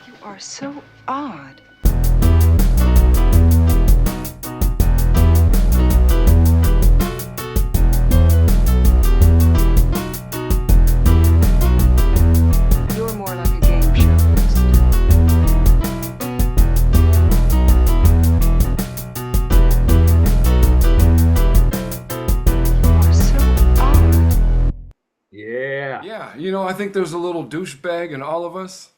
You are so odd. You're more like a game show host. You are so odd. Yeah. Yeah, I think there's a little douchebag in all of us.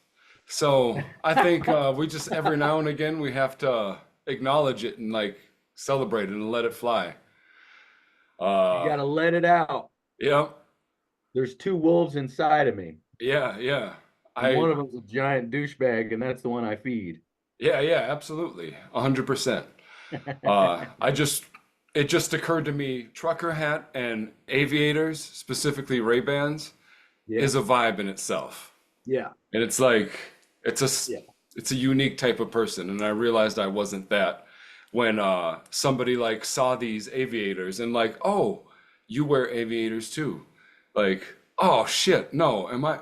So I think we just every now and again we have to acknowledge it and like celebrate it and let it fly. You Uh, got to let it out. yeah, There's two wolves inside of me, yeah, yeah. and one I of them's a giant douchebag, and that's the one I feed. Yeah, yeah, absolutely, 100%. I just it just occurred to me, trucker hat and aviators, specifically Ray-Bans, Yeah. is a vibe in itself. Yeah. And it's like it's a s- Yeah. it's a unique type of person, and I realized I wasn't that when somebody like saw these aviators and like, "Oh, you wear aviators too." Like, "Oh shit, no, am I?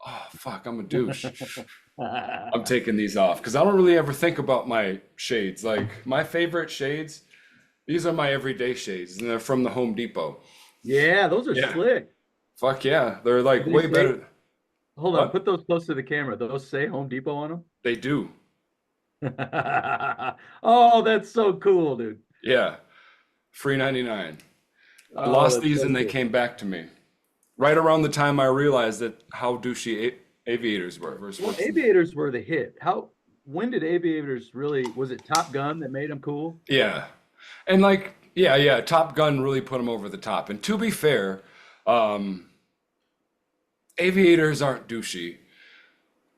Oh fuck, I'm a douche. I'm taking these off because I don't really ever think about my shades. Like my favorite shades, these are my everyday shades, and they're from the Home Depot. Yeah, those are Yeah, slick. fuck yeah, they're Do like they way say, better. hold on, What? put those close to the camera. Those say Home Depot on They do. them? Oh, that's so cool, dude. Yeah, free 99. I Oh, lost that's these so and they cool. came back to me. Right around the time I realized that how douchey aviators were. Well, aviators were the hit. When did aviators really, was it Top Gun that made them cool? Yeah. And like, yeah, yeah, Top Gun really put them over the top. And to be fair, um, aviators aren't douchey.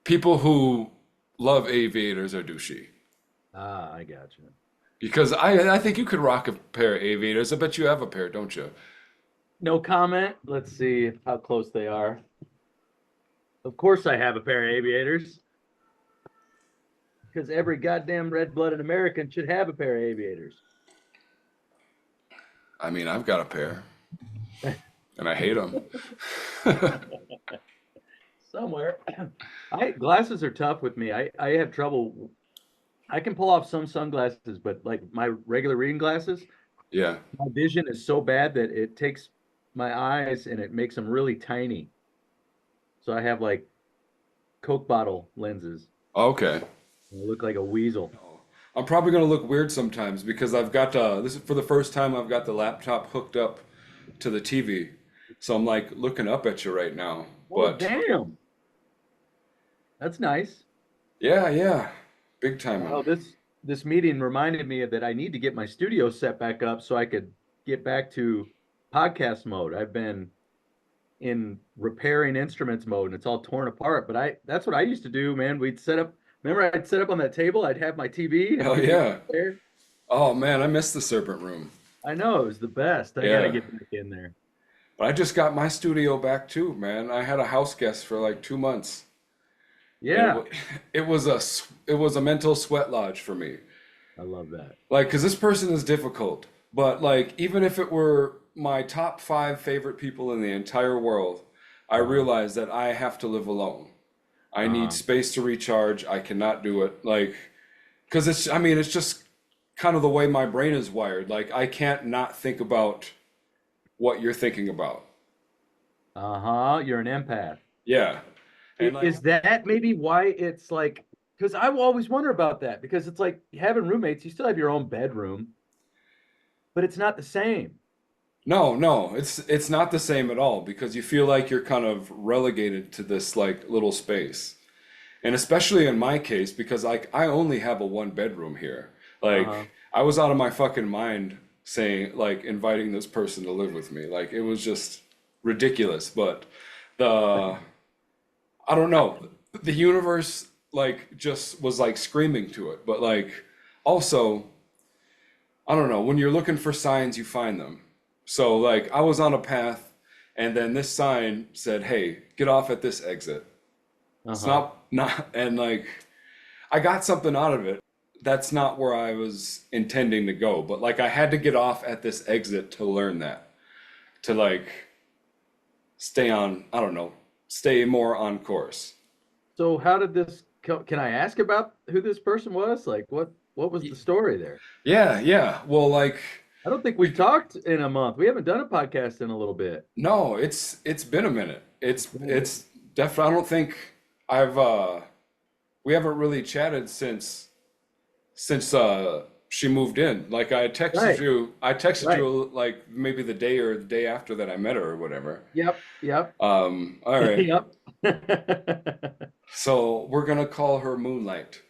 People who love aviators are douchey. Ah, I got you. Because I think you could rock a pair of aviators. I bet you have a pair, don't you? No comment. Let's see how close they are. Of course, I have a pair of aviators because every goddamn red-blooded American should have a pair of aviators. I mean, I've got a pair and I hate them. Somewhere. I glasses are tough with me. I have trouble. I can pull off some sunglasses, but like my regular reading glasses, Yeah. my vision is so bad that it takes my eyes and it makes them really tiny. So I have like Coke bottle lenses. Okay. I look like a weasel. I'm probably gonna look weird sometimes because I've got this is for the first time I've got the laptop hooked up to the TV. So I'm like looking up at you right now. Oh, But damn. That's nice. yeah, yeah. Big time. Oh, this meeting reminded me that I need to get my studio set back up so I could get back to podcast mode. I've been in repairing instruments mode and it's all torn apart. But I that's what I used to do, man. We'd set up, remember I'd set up on that table, I'd have my TV and Hell we'd be yeah. there. Oh man, I miss the Serpent Room. I know it was the best. I gotta Yeah. get back in there. But I just got my studio back too, man. I had a house guest for like 2 months. And Yeah, it was a mental sweat lodge for me. I love that. Like, because this person is difficult, but like, even if it were my top five favorite people in the entire world, I Uh-huh. realize that I have to live alone. I need Uh-huh. space to recharge. I cannot do it. Like, because I mean, it's just kind of the way my brain is wired. Like, I can't not think about what you're thinking about. Uh-huh. You're an empath. Yeah. And like, Is that maybe why it's like, because I will always wonder about that because it's like having roommates, you still have your own bedroom, but it's not the same. no, no, it's not the same at all because you feel like you're kind of relegated to this like little space. And especially in my case, because like I only have a one bedroom here. Like Uh-huh. I was out of my fucking mind saying like inviting this person to live with me. Like it was just ridiculous. But the I don't know. The universe like just was like screaming to it. But like also, I don't know, when you're looking for signs, you find them. So like I was on a path and then this sign said, "Hey, get off at this exit." It's Uh-huh. not and like I got something out of it. That's not where I was intending to go, but like I had to get off at this exit to learn that, to like stay on, I don't know, stay more on course. So how did this can I ask about who this person was? Like, what was the story there? Yeah. Well, like I don't think we we've talked in a month. We haven't done a podcast in a little bit. no, it's been a minute. It's been a minute. It's definitely. I don't think I've we haven't really chatted since she moved in. Like Right, I texted right. you like maybe the day or the day after that I met her or whatever. Yep. All right. Yep. So we're gonna call her Moonlight.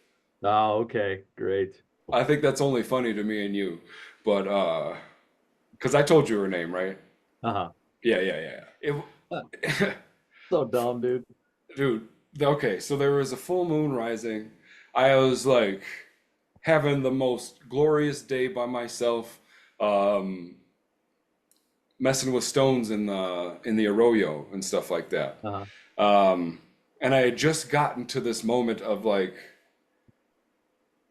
Oh, okay. Great. I think that's only funny to me and you, but because I told you her name, right? Uh-huh. Yeah. So dumb, dude. Dude, okay, so there was a full moon rising. I was like having the most glorious day by myself, um, messing with stones in the arroyo and stuff like that. Uh-huh. Um, and I had just gotten to this moment of like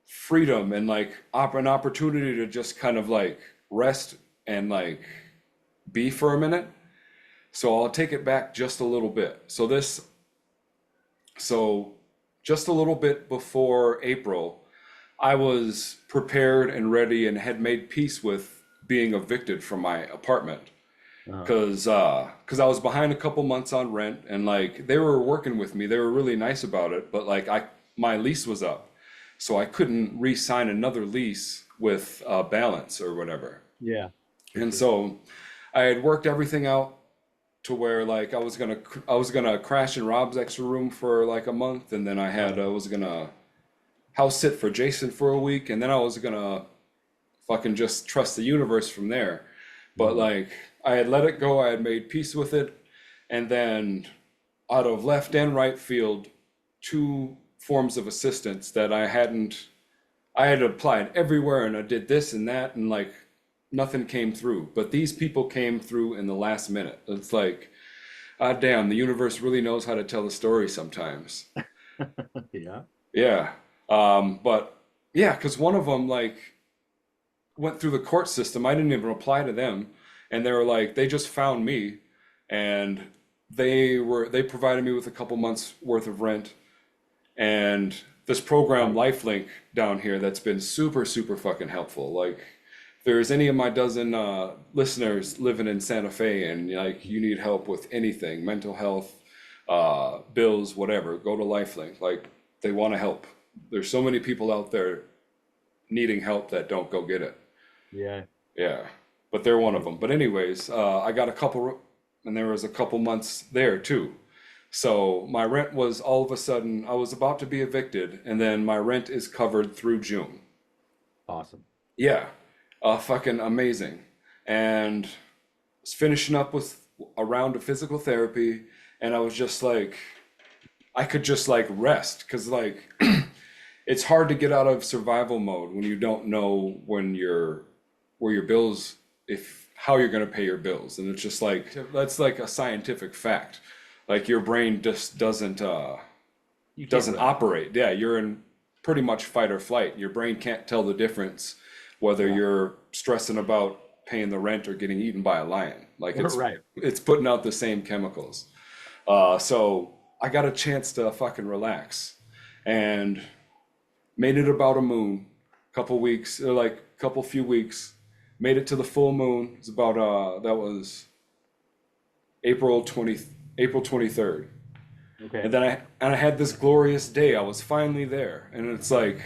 freedom and like an opportunity to just kind of like rest and like be for a minute. So I'll take it back just a little bit. So just a little bit before April, I was prepared and ready and had made peace with being evicted from my apartment Uh-huh. because I was behind a couple months on rent and like they were working with me. They were really nice about it, but like I my lease was up, so I couldn't re-sign another lease with balance or whatever. Yeah, for And sure. so I had worked everything out to where like I was gonna crash in Rob's extra room for like a month, and then I was gonna house sit for Jason for a week, and then I was gonna fucking just trust the universe from there. But Mhm. like I had let it go, I had made peace with it, and then out of left and right field, two forms of assistance that I had applied everywhere and I did this and that and like nothing came through. But these people came through in the last minute. It's like, ah damn, the universe really knows how to tell a story sometimes. Yeah. Yeah. But yeah, because one of them like went through the court system. I didn't even apply to them. And they were like, they just found me and they provided me with a couple months worth of rent and this program Right. lifelink down here that's been super super fucking helpful. Like if there's any of my dozen listeners living in Santa Fe and like you need help with anything, mental health, bills, whatever, go to lifelink. Like they want to help. There's so many people out there needing help that don't go get it. Yeah. Yeah, but they're one of them. But anyways, I got a couple, and there was a couple months there too. So my rent was all of a sudden, I was about to be evicted, and then my rent is covered through June. Awesome. Yeah, fucking amazing. And was finishing up with a round of physical therapy, and I was just like, I could just like rest, because like it's hard to get out of survival mode when you don't know where your bills if how you're going to pay your bills, and it's just like that's like a scientific fact. Like your brain just You can't doesn't rest. operate. Yeah, you're in pretty much fight or flight. Your brain can't tell the difference whether Yeah. you're stressing about paying the rent or getting eaten by a lion. Like Right. it's putting out the same chemicals. So I got a chance to fucking relax and made it about a moon, couple weeks, or like couple few weeks. Made it to the full moon. It's about that was April 20 April 23rd. Okay. And I had this glorious day. I was finally there. And it's like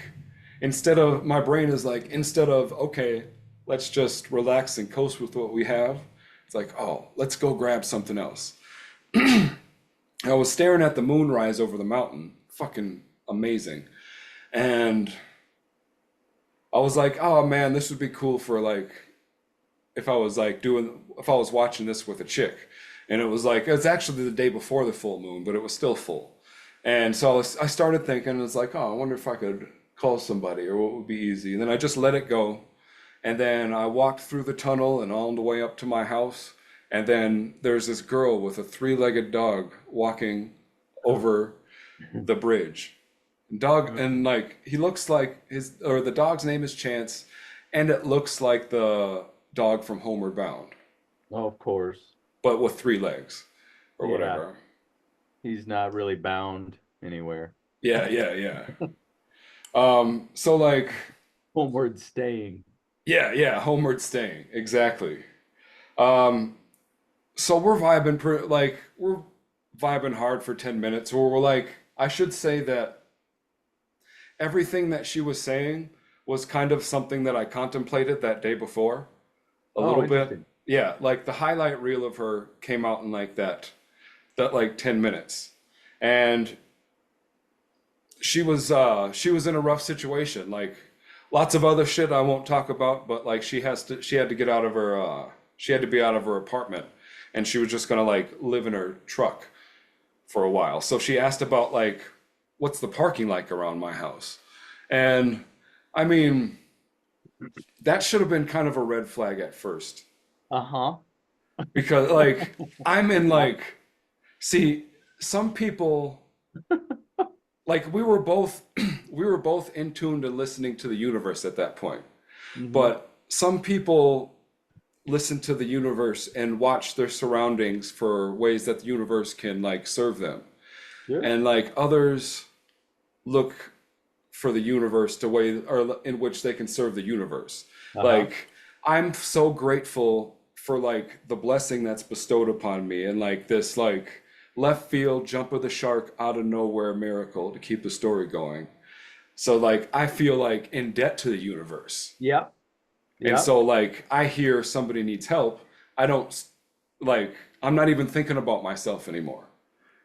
my brain is like instead of okay, let's just relax and coast with what we have. It's like, oh, let's go grab something else. I was staring at the moonrise over the mountain. Fucking amazing. And I was like, oh man, this would be cool for like if I was watching this with a chick. And it was like it's actually the day before the full moon, but it was still full. And so I started thinking, it's like, oh, I wonder if I could call somebody or what would be easy. And then I just let it go. And then I walked through the tunnel and on the way up to my house. And then there's this girl with a three-legged dog walking over the bridge. Dog, and like he looks like the dog's name is Chance, and it looks like the dog from Homeward Bound, Oh, of course. but with three legs or Yeah. whatever. He's not really bound anywhere. Yeah. So like, Homeward staying. yeah, homeward staying, exactly. Um, so we're vibing hard for 10 minutes, or we're like, I should say that everything that she was saying was kind of something that I contemplated that day before a Oh, little bit. interesting. Yeah, like the highlight reel of her came out in like that like 10 minutes. And she was in a rough situation. Like lots of other shit I won't talk about, but like she had to get out of her she had to be out of her apartment and she was just gonna like live in her truck for a while. So she asked about like what's the parking like around my house? And I mean, that should have been kind of a red flag at first Uh-huh. because like I'm in like see some people like we were both we were both in tune to listening to the universe at that point. Hmm. But some people listen to the universe and watch their surroundings for ways that the universe can like serve them. Sure. And like others look for the universe to way or in which they can serve the universe. Uh-huh. Like I'm so grateful for like the blessing that's bestowed upon me and like this like left field jump of the shark out of nowhere miracle to keep the story going. So like I feel like in debt to the universe. Yep. And Yep. so like I hear somebody needs help, I don't like I'm not even thinking about myself anymore.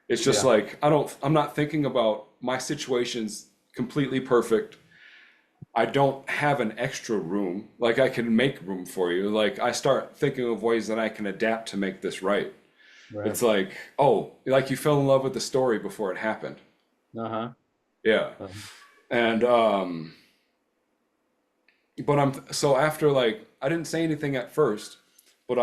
It's just Yeah. like I'm not thinking about my situation's completely perfect. I don't have an extra room. Like I can make room for you. Like I start thinking of ways that I can adapt to make this right. Right. It's like, oh, like you fell in love with the story before it happened. Uh-huh. Yeah. Uh-huh. And but so after like I didn't say anything at first, but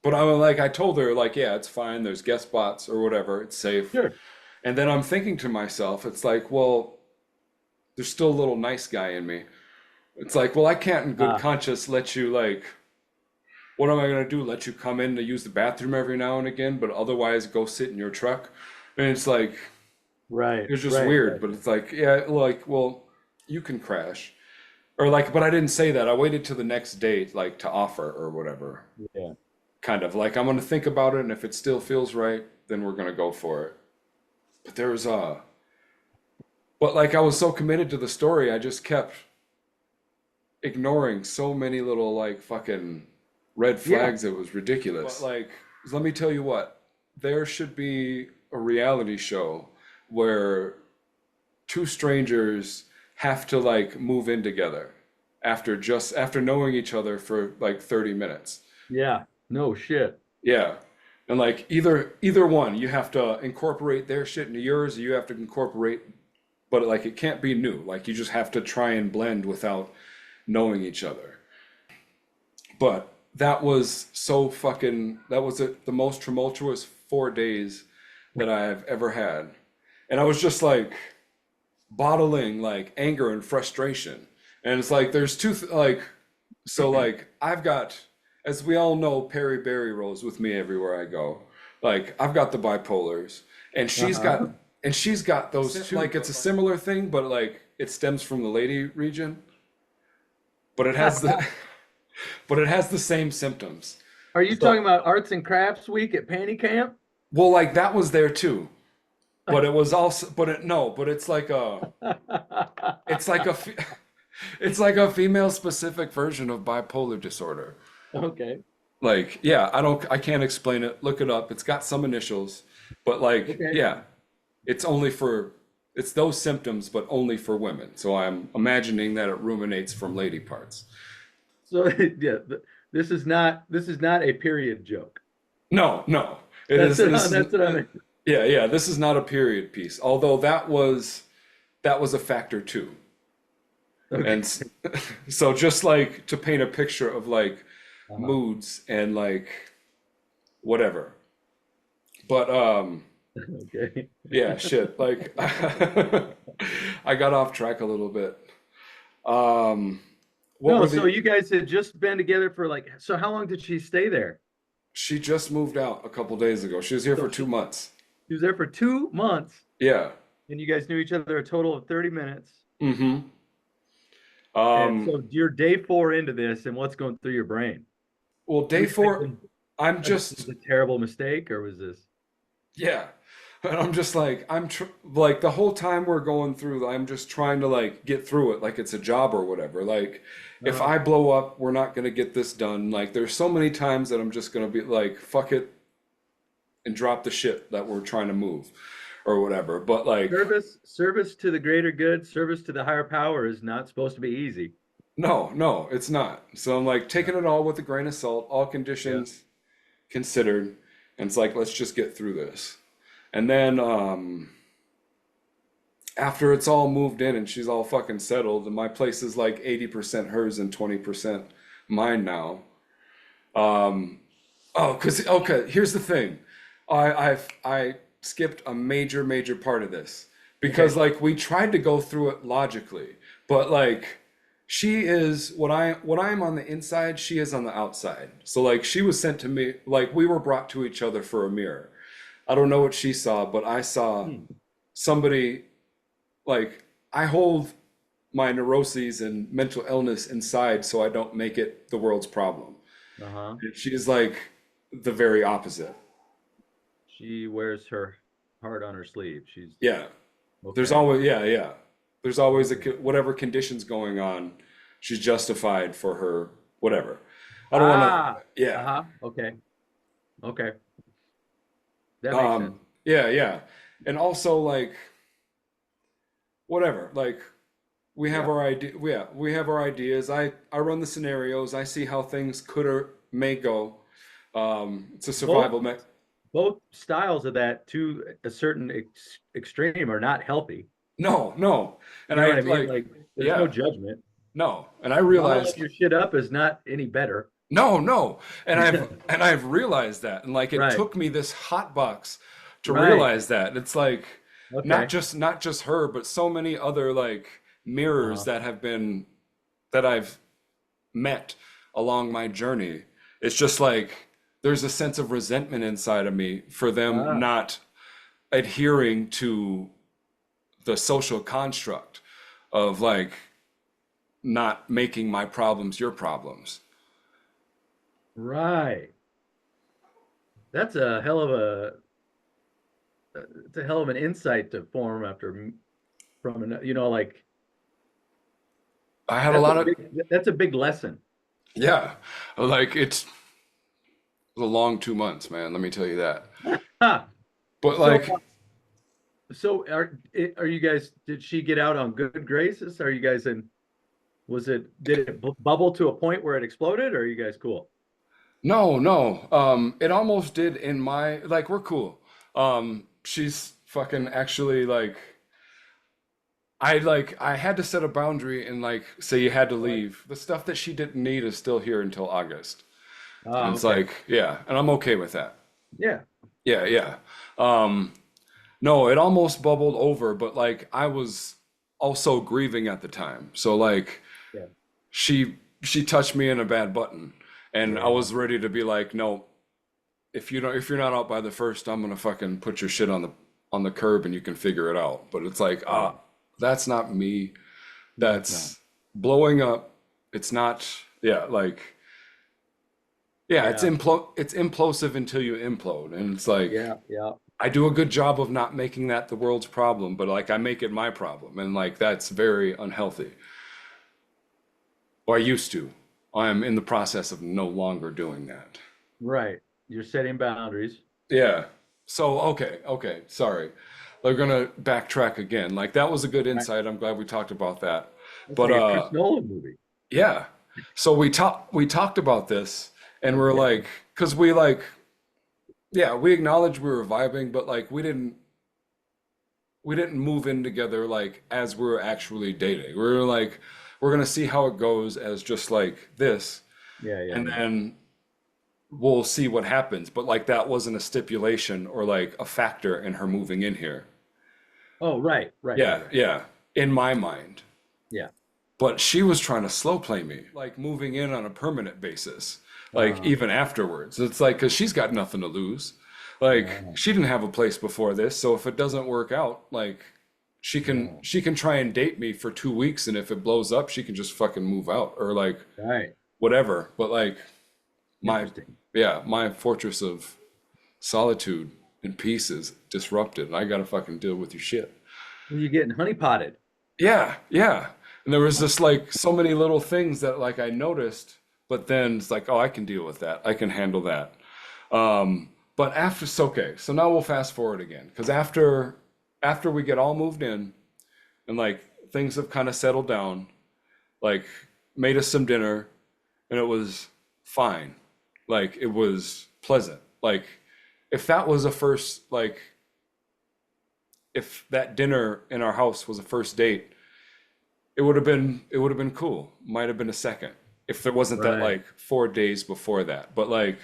but I'm like I told her like yeah, it's fine. There's guest spots or whatever. It's safe. Sure. And then I'm thinking to myself, it's like, well, there's still a little nice guy in me. It's like, well, I can't in good Ah, conscience let you like, what am I gonna do? Let you come in to use the bathroom every now and again, but otherwise go sit in your truck? And it's like, right. it's just Right. weird, Right. but it's like, yeah, like, well, you can crash. Or like, but I didn't say that. I waited till the next day, like to offer or whatever. Yeah. Kind of like, I'm gonna think about it, and if it still feels right, then we're gonna go for it. But there's but like I was so committed to the story, I just kept ignoring so many little like fucking red Yeah. flags. It was ridiculous. But like, let me tell you what, there should be a reality show where two strangers have to like move in together after knowing each other for like 30 minutes. Yeah. No shit. Yeah. And like either one, you have to incorporate their shit into yours, or you have to incorporate, but like it can't be new. Like you just have to try and blend without knowing each other. But that was so fucking that was the most tumultuous 4 days that I've ever had. And I was just like bottling like anger and frustration. And it's like there's like so like I've got as we all know Perry Berry rolls with me everywhere I go. Like I've got the bipolars and Uh-huh. she's got those two like it's a similar thing but like it stems from the lady region but it has the but it has the same symptoms. Are you talking So about Arts and Crafts Week at Panty Camp? well like that was there too. But it was also but it no, but it's like a it's like a female specific version of bipolar disorder. Okay. Like, yeah, I can't explain it. Look it up. It's got some initials, but like, Okay. yeah, it's only for, it's those symptoms, but only for women. So I'm imagining that it ruminates from lady parts. So yeah, this is not a period joke. No, it is, That's what I mean. yeah, this is not a period piece, although that was a factor too. Okay. And so just like to paint a picture of like Uh-huh. moods and like whatever. But Okay. yeah, shit. Like I got off track a little bit. Um what No, were so the you guys had just been together for like, so how long did she stay there? she just moved out a couple days ago. She was here So for two months. she was there for 2 months. Yeah. And you guys knew each other a total of 30 minutes. Mm-hmm. And Um, so you're day 4 into this, and what's going through your brain? well, Were day you four, thinking, I'm this is just, a terrible mistake, or was this? yeah. And I'm just like, I'm tr like the whole time we're going through, I'm just trying to like get through it like it's a job or whatever. Like, if Uh, I blow up, we're not gonna get this done. Like, there's so many times that I'm just gonna be like, fuck it and drop the shit that we're trying to move or whatever. But like, service to the greater good, service to the higher power is not supposed to be easy. no, no, it's not. So I'm like Yeah. taking it all with a grain of salt, all Yeah. conditions considered, and it's like let's just get through this. And then after it's all moved in and she's all fucking settled, and my place is like 80% hers and 20% mine now. Um, oh, cause okay, here's the thing. I skipped a major part of this because Okay. like we tried to go through it logically, but like she is what I'm on the inside, she is on the outside. So like she was sent to me, like we were brought to each other for a mirror. I don't know what she saw, but I saw Hmm. somebody like I hold my neuroses and mental illness inside so I don't make it the world's problem. Uh-huh. And she's like the very opposite. She wears her heart on her sleeve. She's Yeah. There's okay. always, yeah, yeah. There's always Okay. whatever conditions going on, she's justified for her whatever. I don't want to, Ah, yeah. uh-huh. Okay. Okay. That makes sense. Um, yeah, yeah. And also like whatever, like we have Yeah. our idea, yeah, we have our ideas. I run the scenarios. I see how things could or may go. It's a Both survival me both styles of that to a certain extreme are not healthy. No, no. And You know I what I mean? like, Like there's no yeah, judgment. no. And I Bottling realized, your shit up is not any better. no, no. And I've realized that. And like it Right. took me this hot box to Right. realize that. And it's like Okay. not just her, but so many other like mirrors Uh-huh. that have been that I've met along my journey. It's just like there's a sense of resentment inside of me for them Ah, not adhering to the social construct of like not making my problems your problems. right. That's a hell of it's a hell of an insight to form from an, like I had a lot of, that's a big lesson. yeah, like it was a long 2 months, man. Let me tell you that. Ah, But so like, so are you guys, did she get out on good graces? Are you guys in, did it bubble to a point where it exploded, or are you guys cool? no, no. It almost did in my like we're cool. She's fucking actually like I had to set a boundary and like say you had to Right. leave. The stuff that she didn't need is still here until August. And Ah, it's okay. like, yeah, and I'm okay with that. Yeah. Yeah, yeah. Um, no, it almost bubbled over, but like I was also grieving at the time. So like Yeah. she touched me in a bad button and I Yeah. was ready to be like, no, if you're not out by the first, I'm gonna fucking put your shit on the curb and you can figure it out. But it's like, Oh, that's not me. no, it's not. That's blowing up. It's not, yeah, like yeah, Yeah. it's implosive until you implode. And it's like Yeah. Yeah. I do a good job of not making that the world's problem, but like I make it my problem. And like that's very unhealthy. Or I used to. I am in the process of no longer doing that. Right. You're setting boundaries. Yeah. So, okay, okay, sorry. We're gonna backtrack again. Like that was a good Right. insight. I'm glad we talked about that. It's But like a Chris Nolan movie. yeah. So we talked about this and we're Okay. like, because we like, yeah, we acknowledged we were vibing, but like we didn't move in together like as we were actually dating. We were like, we're gonna see how it goes as just like this, Yeah. Yeah. and Yeah. then we'll see what happens. But like that wasn't a stipulation or like a factor in her moving in here. Oh, right. Right. Right. Yeah, Right. yeah, in my mind. Yeah. But she was trying to slow play me, like moving in on a permanent basis, like Uh, even afterwards. It's like, because she's got nothing to lose. Like, uh, she didn't have a place before this, so if it doesn't work out, like, she can try and date me for 2 weeks, and if it blows up, she can just fucking move out or like Right. whatever. But like my Interesting. my fortress of solitude and peace is disrupted, and I gotta fucking deal with your shit. Well, you're getting honeypotted. Yeah, yeah. And there was just like so many little things that like I noticed, but then it's like, oh, I can deal with that. I can handle that. But after, so okay, so now we'll fast forward again, because after we get all moved in and like things have kind of settled down, like made us some dinner, and it was fine. Like it was pleasant. Like if that was a first, like if that dinner in our house was a first date, it would have been cool. Might have been a second if there wasn't that Right. like 4 days before that. But like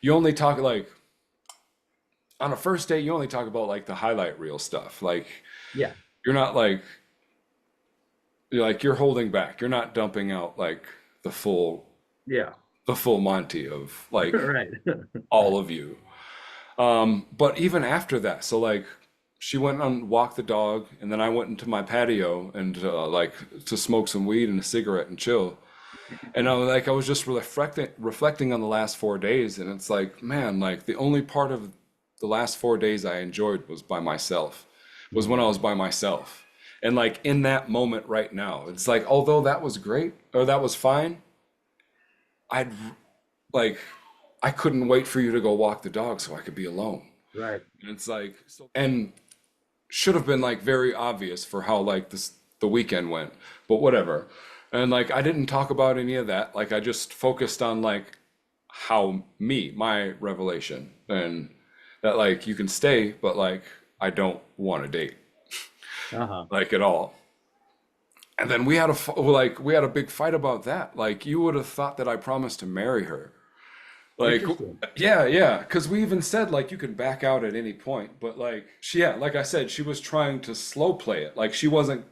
you only talk like on a first date, you only talk about like the highlight reel stuff. Like Yeah. you're not like you're holding back. You're not dumping out like the full Yeah. the full Monty of like Right. all of you. But even after that, so like she went and walked the dog, and then I went into my patio and like to smoke some weed and a cigarette and chill. And I was just reflecting on the last 4 days, and it's like, man, like the only part of the last 4 days I enjoyed was by myself, was when I was by myself. And like in that moment right now, it's like, although that was great or that was fine, I'd like, I couldn't wait for you to go walk the dog so I could be alone. Right. And it's like, so, and should have been like very obvious for how like the weekend went, but whatever. And like I didn't talk about any of that. Like I just focused on like how my revelation, and that like you can stay, but like I don't want to date Uh-huh. like at all. And then we had a big fight about that. Like you would have thought that I promised to marry her. Like, Interesting. yeah, because we even said like you could back out at any point, but like yeah, like I said, she was trying to slow play it. Like she wasn't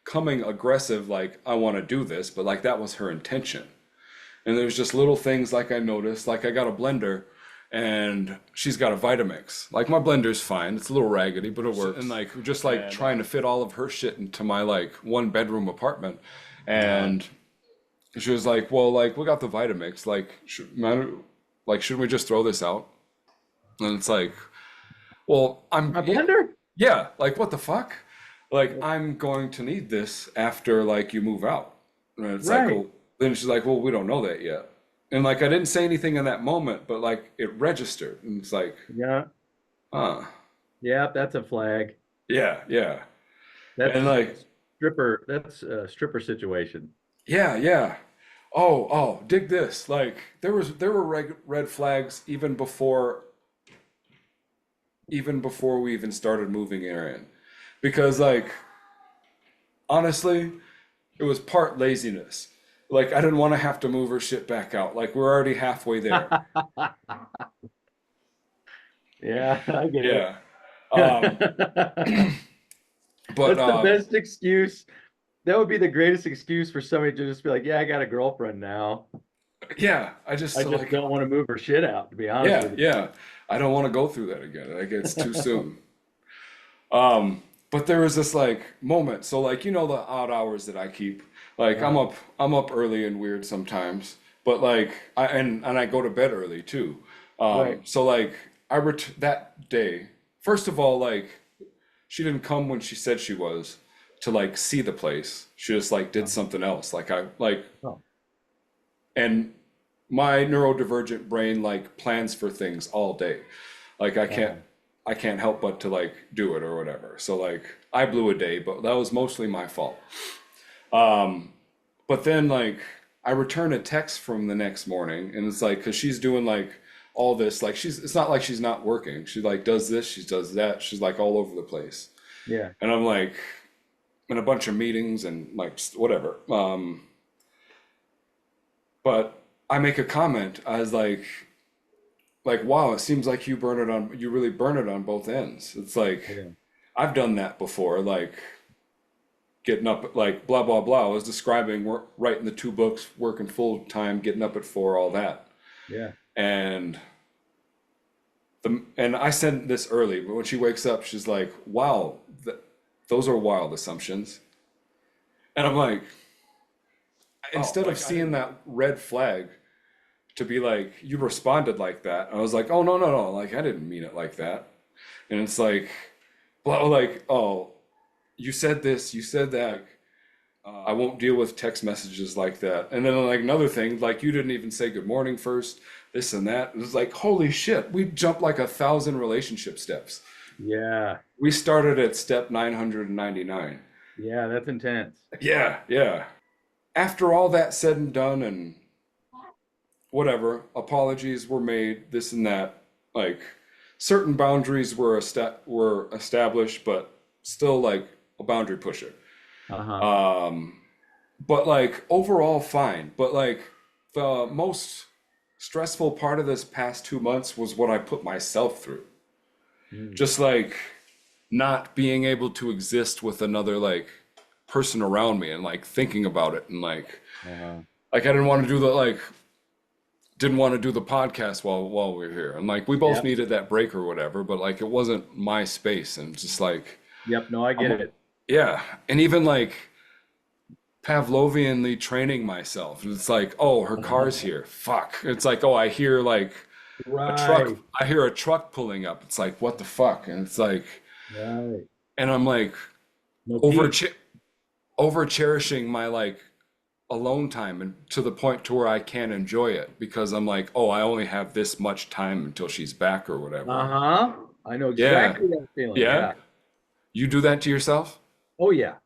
coming aggressive, like I want to do this, but like that was her intention. And there's just little things like I noticed, like I got a blender, and she's got a Vitamix. Like my blender's fine, it's a little raggedy, but it works. And like just like trying to fit all of her shit into my like 1 bedroom apartment, and she was like, "Well, like we got the Vitamix, like shouldn't we just throw this out?" And it's like, well, My blender? yeah, like what the fuck? Like I'm going to need this after like you move out. And it's like, Right. well, then she's like, well, we don't know that yet. And like I didn't say anything in that moment, but like it registered. And it's like, Yeah. uh, Yeah, that's a flag. yeah. That's And like, that's a stripper situation. yeah. Oh, dig this. Like there were red flags even before we even started moving her in. Because like honestly, it was part laziness. Like I didn't want to have to move her shit back out. Like we're already halfway there. Yeah, I get Yeah. Um, it. but That's the best excuse. That would be the greatest excuse for somebody to just be like, "Yeah, I got a girlfriend now. yeah, I just I just like don't want to move her shit out." To be honest yeah, with you. yeah. I don't want to go through that again. Like it's too soon. But there was this like moment. So like you know the odd hours that I keep. Like I'm up early and weird sometimes. But like I go to bed early too. Right. So like that day. First of all, like she didn't come when she said she was to like see the place. She just like did something else. Like I like Oh, and my neurodivergent brain like plans for things all day. Like I can't help but to like do it or whatever. So like I blew a day, but that was mostly my fault. But then like I return a text from the next morning, and it's like because she's doing like all this, like it's not like she's not working. She like does this, she does that, she's like all over the place. yeah. And I'm like in a bunch of meetings and like whatever. But I make a comment as like wow, it seems like you really burn it on both ends. It's like Yeah. I've done that before, like getting up like blah blah blah. I was describing writing the 2 books, working full time, getting up at 4, all that. Yeah. And I sent this early, but when she wakes up, she's like, "Wow, those are wild assumptions. And I'm like, instead of seeing that red flag to be like, you responded like that, I was like, oh, no, no, no, like, I didn't mean it like that. And it's like, well, like, oh, you said this, you said that. I won't deal with text messages like that. And then like another thing, like you didn't even say good morning first, this and that. It was like, holy shit, we jumped like 1,000 relationship steps. Yeah. We started at step 999. Yeah, that's intense. Yeah, yeah. After all that said and done and whatever, apologies were made, this and that, like certain boundaries were established, but still like a boundary pusher. Uh-huh. But like overall fine. But like the most stressful part of this past 2 months was what I put myself through. Mm. Just like not being able to exist with another like person around me and like thinking about it and like Uh-huh. like I didn't want to do the podcast while we were here. And like we both Yep. needed that break or whatever, but like it wasn't my space and just like Yep. No, I get it. yeah. And even like Pavlovianly training myself. And it's like, oh, her car's here. Fuck. It's like, oh, I hear like a truck. Right. I hear a truck pulling up. It's like, what the fuck? And it's like, Right. and I'm like No over peace. over cherishing my like alone time and to the point to where I can't enjoy it because I'm like, oh, I only have this much time until she's back or whatever. Uh-huh. I know Yeah. exactly that feeling. Yeah. Yeah. You do that to yourself? Oh yeah.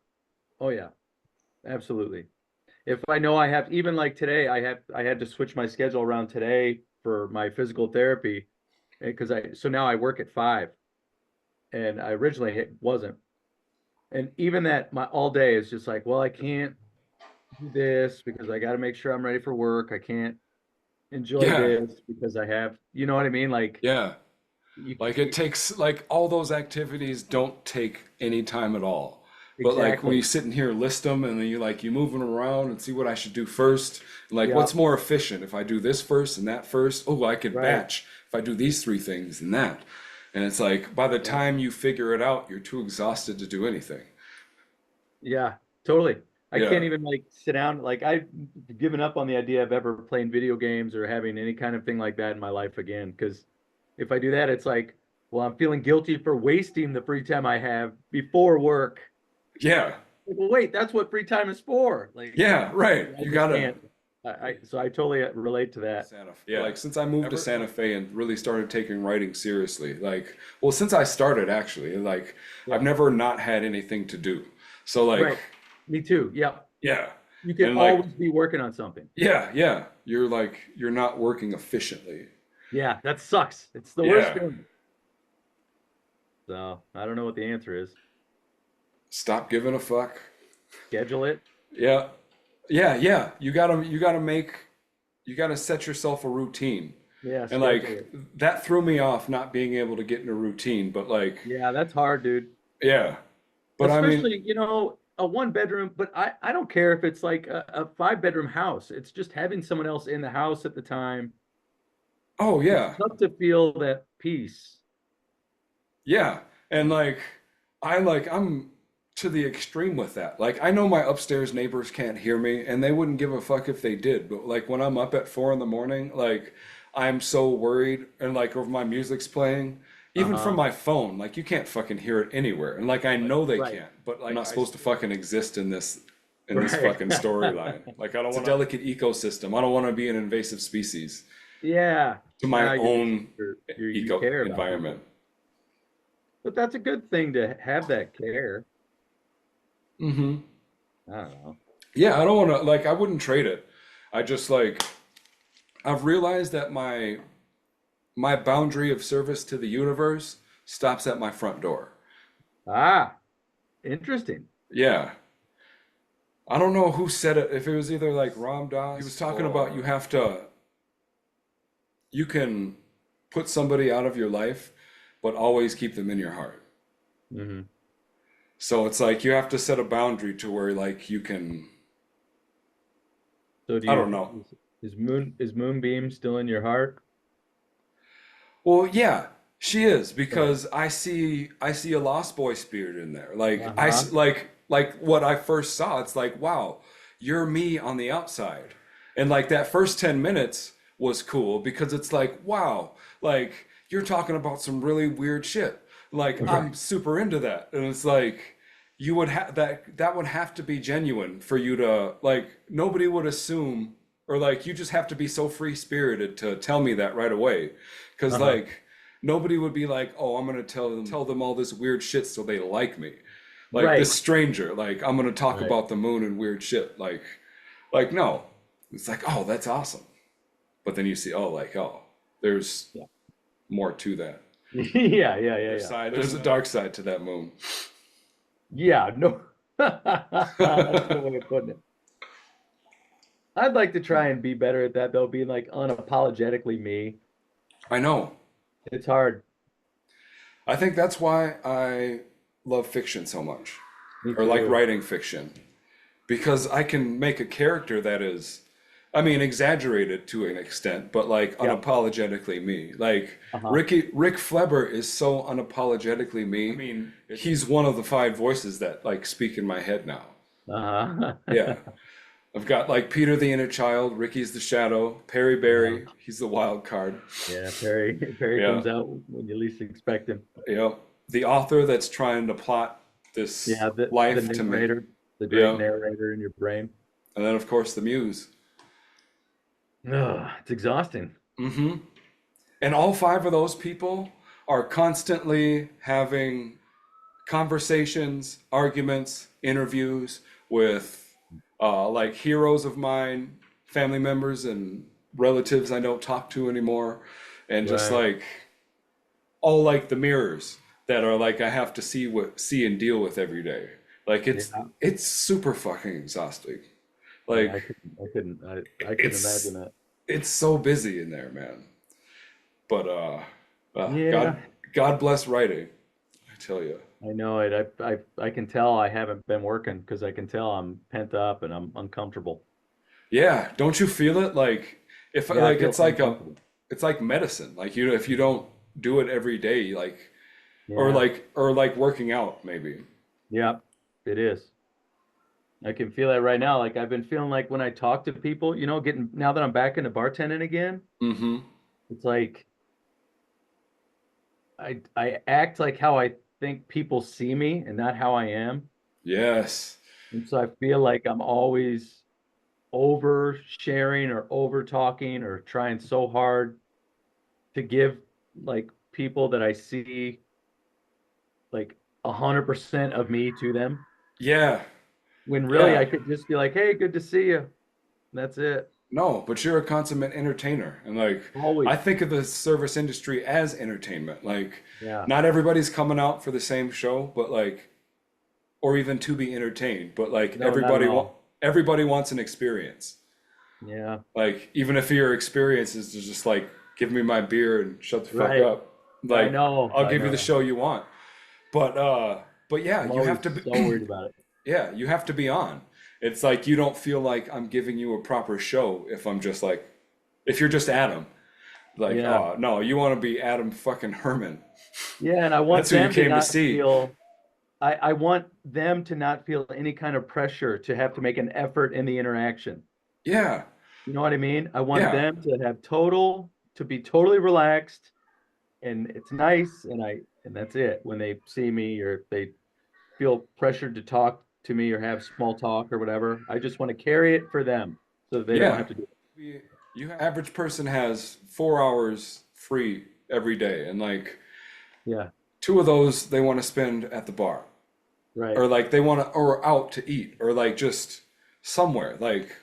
Oh yeah. Absolutely. If I know I have, even like today, I had to switch my schedule around today for my physical therapy because so now I work at 5 and I originally wasn't. And even that my all day is just like, well, I can't do this because I got to make sure I'm ready for work. I can't enjoy Yeah. this because I have, you know what I mean? Like Yeah. you, Like it takes like all those activities don't take any time at all. But like when exactly. you sit in here list them and then you move them around and see what I should do first. And like Yeah. what's more efficient if I do this first and that first? Oh, I could Right. batch if I do these 3 things and that. And it's like by the Yeah. time you figure it out, you're too exhausted to do anything. Yeah, totally. I Yeah. can't even like sit down. Like I've given up on the idea of ever playing video games or having any kind of thing like that in my life again. Because if I do that, it's like, well, I'm feeling guilty for wasting the free time I have before work. Yeah. Like, well, wait, that's what free time is for. Like, Yeah, right. I You just gotta can't. So I totally relate to that. Santa Fe. Yeah, like since I moved to Santa Fe and really started taking writing seriously, like, well, since I started actually, like, Yeah. I've never not had anything to do. So like, Right. Me too. Yeah. yeah, You can and like, always be working on something. yeah, yeah, you're not working efficiently. Yeah, that sucks. It's the worst Yeah, feeling. So I don't know what the answer is. stop giving a fuck. Schedule it. Yeah, yeah, yeah. You gotta set yourself a routine. Yeah, And schedule like it. that threw me off not being able to get in a routine, but like, Yeah, that's hard, dude. yeah. But I mean, Especially, a 1 bedroom, but I don't care if it's like a 5 bedroom house. It's just having someone else in the house at the time. oh It's yeah. tough to feel that peace. Yeah, and like I'm to the extreme with that. Like I know my upstairs neighbors can't hear me and they wouldn't give a fuck if they did, but like when I'm up at 4 in the morning, like I'm so worried and like if my music's playing, even from Uh-huh. my phone, like you can't fucking hear it anywhere. And like I know they Right. can't, but like I'm not supposed to fucking exist in this Right. fucking storyline. Like I don't want a delicate ecosystem. I don't want to be an invasive species Yeah. to my Now own you care about environment. people. But that's a good thing to have that care. Mm-hmm. I don't know. Yeah, I don't want to like I wouldn't trade it. I just like I've realized that my boundary of service to the universe stops at my front door. Ah, interesting. Yeah. I don't know who said it. If it was either like Ram Dass, he was talking about you can put somebody out of your life, but always keep them in your heart. Hmm. So it's like you have to set a boundary to where like you can, So I don't know. is Moonbeam still in your heart? Well, yeah, She is, because I see a Lost Boy spirit in there. Uh-huh. Like what I first saw, it's like, wow, you're me on the outside. And like that first 10 minutes was cool because it's like, wow, like you're talking about some really weird shit. Like Right. I'm super into that. And it's like you would have that would have to be genuine for you to, like, nobody would assume, or like you just have to be so free spirited to tell me that right away. Cause Uh-huh. like nobody would be like, oh, I'm gonna tell them all this weird shit so they like me. Like Right. this stranger, like I'm gonna talk Right. about the moon and weird shit. Like no. It's like, oh, that's awesome. But then you see, oh, like, oh, there's Yeah. more to that. Yeah, yeah, yeah, There's yeah. side, there's a dark side to that moon. Yeah, no. That's a good way of putting it. I'd like to try and be better at that though, being like unapologetically me. I know. It's hard. I think that's why I love fiction so much, Me or like too. writing fiction, because I can make a character that is, I mean, exaggerated to an extent, but like Yep. unapologetically me. Like Uh-huh. Rick Fleber is so unapologetically me. I mean, he's one of the five voices that like speak in my head now. Uh-huh. Yeah. I've got like Peter the inner child, Ricky's the shadow, Perry Yeah. Barry, he's the wild card. Yeah, Perry. Perry Yeah. comes out when you least expect him. Yeah. The author that's trying to plot this Yeah, the life to me. narrator, the great Yeah. narrator in your brain. And then of course the muse. Ugh, it's exhausting. Mm-hmm. And all five of those people are constantly having conversations, arguments, interviews with like heroes of mine, family members and relatives I don't talk to anymore, and just Right. like all like the mirrors that are like I have to see and deal with every day. Like Yeah. it's super fucking exhausting. Yeah, Like I couldn't it's imagine that. it's so busy in there, man. But Yeah, God bless writing, I tell you. I know it. I can tell I haven't been working because I can tell I'm pent up and I'm uncomfortable. Yeah, don't you feel it? Like if Yeah, I like feel uncomfortable. it's like medicine. Like you, if you don't do it every day, like Yeah, or like working out maybe. yeah, it is. I can feel that right now. Like I've been feeling like when I talk to people, getting now that I'm back into bartending again, Mm-hmm. it's like I act like how I think people see me and not how I am. Yes. And so I feel like I'm always over sharing or over talking or trying so hard to give like people that I see like 100% of me to them Yeah. when really I Yeah. could just be like, hey, good to see you. That's it. No, but you're a consummate entertainer. And like I Always. think of the service industry as entertainment. Like Yeah. not everybody's coming out for the same show, but like or even to be entertained, but like No, not at all. everybody wants an experience. Yeah. Like even if your experience is to just like give me my beer and shut the fuck Right. up, I like know. I'll I give you the know. show you want. But yeah, I'm you have always to so be worried about it. yeah, you have to be on. It's like you don't feel like I'm giving you a proper show if I'm just like if you're just Adam. Like, Yeah. oh no, you want to be Adam fucking Herman. Yeah. And I want That's who you them to came to not see. feel, I want them to not feel any kind of pressure to have to make an effort in the interaction. Yeah, You know what I mean? I want yeah, them to to be totally relaxed and it's nice and that's it. When they see me or if they feel pressured to talk to me or have small talk or whatever, I just want to carry it for them so that they don't yeah. have to do it. Average person has 4 hours free every day, and like Yeah, two of those they want to spend at the bar, right. or like they want to, or out to eat, or like just somewhere. Like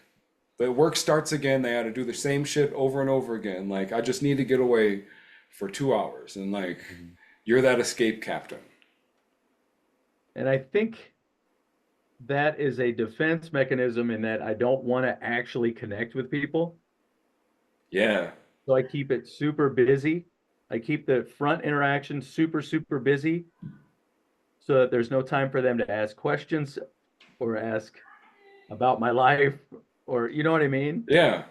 the work starts again, they had to do the same shit over and over again. Like I just need to get away for 2 hours, and like Mhm. you're that escape captain. And I think that is a defense mechanism in that I don't want to actually connect with people. Yeah, So I keep it super busy. I keep the front interaction super, super busy so that there's no time for them to ask questions or ask about my life or you know what I mean? yeah.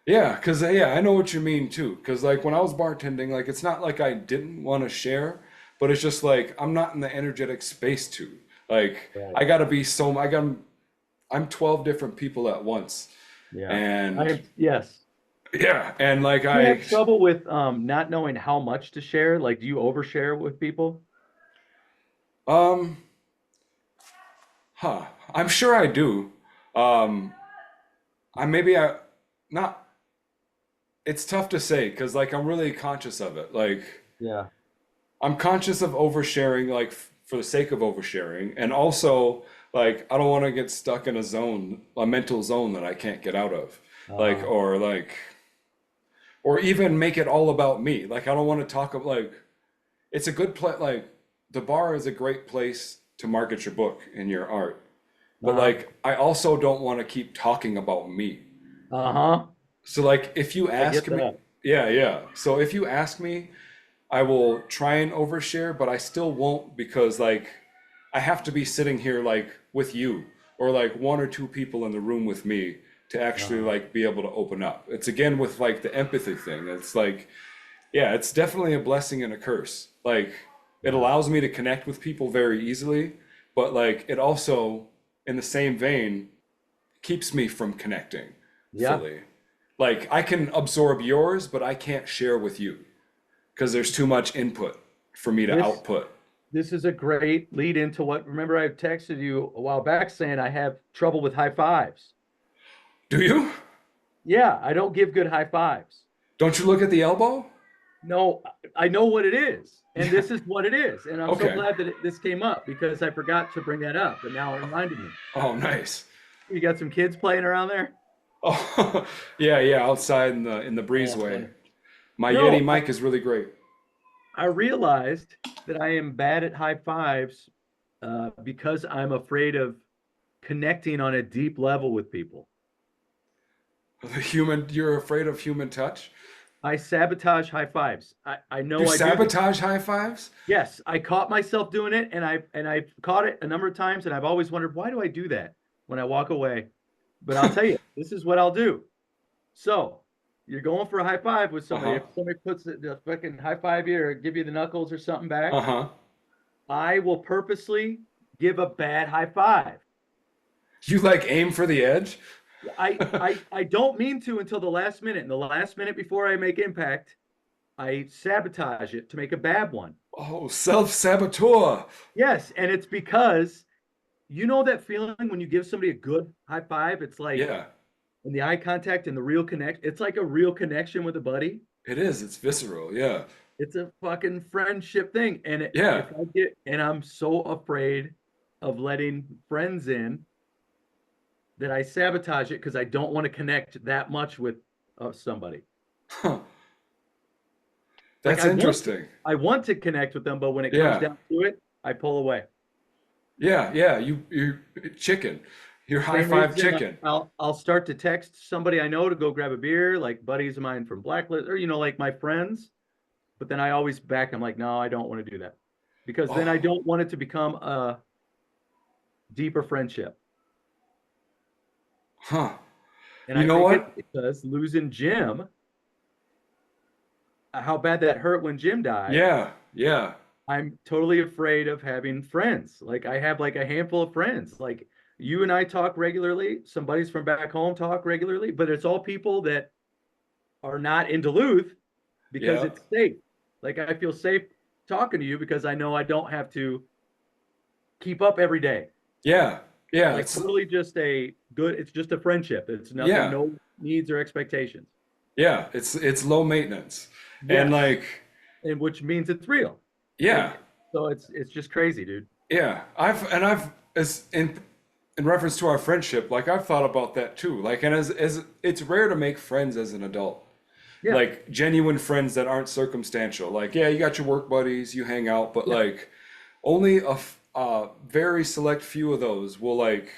Yeah, because yeah, I know what you mean too. Because like when I was bartending, like it's not like I didn't want to share, but it's just like I'm not in the energetic space to. Like Right. I gotta be so I'm 12 different people at once, Yeah. and Yes. yeah, and like You have trouble with not knowing how much to share? Like, do you overshare with people? um huh, I'm sure I do. Um, I maybe I not. It's tough to say because like I'm really conscious of it. Like Yeah. I'm conscious of oversharing, like for the sake of oversharing, and also like I don't want to get stuck in a zone, a mental zone that I can't get out of, Uh, or even make it all about me. Like I don't want to talk of like it's a good place. Like the bar is a great place to market your book and your art, but uh-huh. like I also don't want to keep talking about me. Uh-huh. So like if you I ask get me, that. yeah, yeah. So if you ask me, I will try and overshare, but I still won't because like I have to be sitting here like with you or like one or two people in the room with me to actually Uh-huh. like be able to open up. It's again with like the empathy thing. It's like, yeah, it's definitely a blessing and a curse. Like it Yeah. allows me to connect with people very easily, but like it also, in the same vein, keeps me from connecting Yeah. fully. Like I can absorb yours, but I can't share with you because there's too much input for me to This output. this is a great lead into what, remember I texted you a while back saying I have trouble with high fives. Do you? Yeah, I don't give good high fives. Don't you look at the elbow? No, I know what it is, and this is what it is. And I'm so Okay. glad that this came up because I forgot to bring that up, but now it reminded me. Oh, nice. You got some kids playing around there? Oh, yeah, yeah, outside in the Oh, breezeway. funny. My Yeti No, mic is really great. I realized that I am bad at high fives because I'm afraid of connecting on a deep level with people. You're afraid of human touch? I sabotage high fives. I You know I do this. sabotage high fives? Yes, I caught myself doing it, and I caught it a number of times, and I've always wondered why do I do that when I walk away. But I'll tell you, this is what I'll do. So you're going for a high five with somebody. Uh-huh. If somebody puts the fucking high five you or give you the knuckles or something back, Uh-huh. I will purposely give a bad high five. You like aim for the edge? I don't mean to until the last minute. And the last minute before I make impact, I sabotage it to make a bad one. Oh, self-saboteur. Yes, and it's because you know that feeling when you give somebody a good high five, it's like Yeah, in the eye contact and the real connect, it's like a real connection with a buddy. it is. It's visceral. Yeah. It's a fucking friendship thing. And Yeah. if I get, and I'm so afraid of letting friends in that I sabotage it because I don't want to connect that much with somebody. Huh. Like That's interesting. I want to connect with them, but when it comes Yeah. down to it, I pull away. Yeah, yeah. You chicken. You're high Same five reason chicken. I'll start to text somebody I know to go grab a beer, like buddies of mine from Blacklist, or like my friends. But then I always back. I'm like, no, I don't want to do that because then I Oh, don't want it to become a deeper friendship. huh. And You I know think it's what? because losing Jim, how bad that hurt when Jim died. Yeah, yeah, I'm totally afraid of having friends. Like I have like a handful of friends. Like you and I talk regularly. Some buddies from back home talk regularly, but it's all people that are not in Duluth because yeah, it's safe. Like I feel safe talking to you because I know I don't have to keep up every day. yeah, yeah. Like totally just a good, it's just a friendship. It's nothing, Yeah, no needs or expectations. yeah. It's low maintenance, and Yes. like, And which means it's real. yeah, And so it's just crazy, dude. yeah. I've as in reference to our friendship, like I've thought about that too. Like, and as it's rare to make friends as an adult, Yeah. like genuine friends that aren't circumstantial. Like, yeah, you got your work buddies, you hang out, but Yeah. like only a very select few of those will like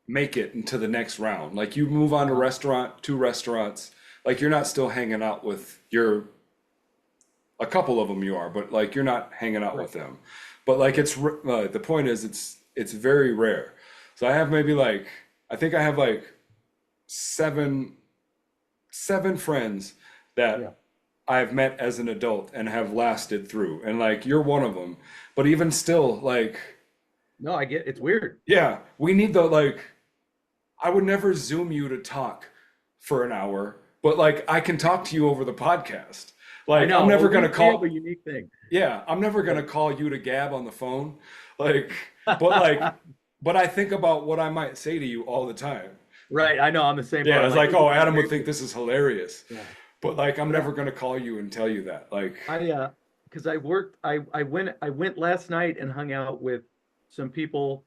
make it into the next round. Like you move on to Uh, two restaurants, like you're not still hanging out with your a couple of them you are, but like you're not hanging out right. with them. But like the point is it's very rare. So I have maybe like I think I have like seven 7 friends that Yeah. I've met as an adult and have lasted through, and like you're one of them. But even still, like, No, I get it's weird. yeah, we need the like. I would never Zoom you to talk for an hour, but like I can talk to you over the podcast. I Like know. I'm never Well, gonna we have a call. unique thing. Yeah, I'm never gonna call you to Gab on the phone. Like, but like, but I think about what I might say to you all the time. Right. I know. I'm the same boat. Yeah, I'm it's like, like, oh, Adam would think this is hilarious. yeah. But like, I'm But never gonna call you and tell you that. Like, because I went last night and hung out with some people,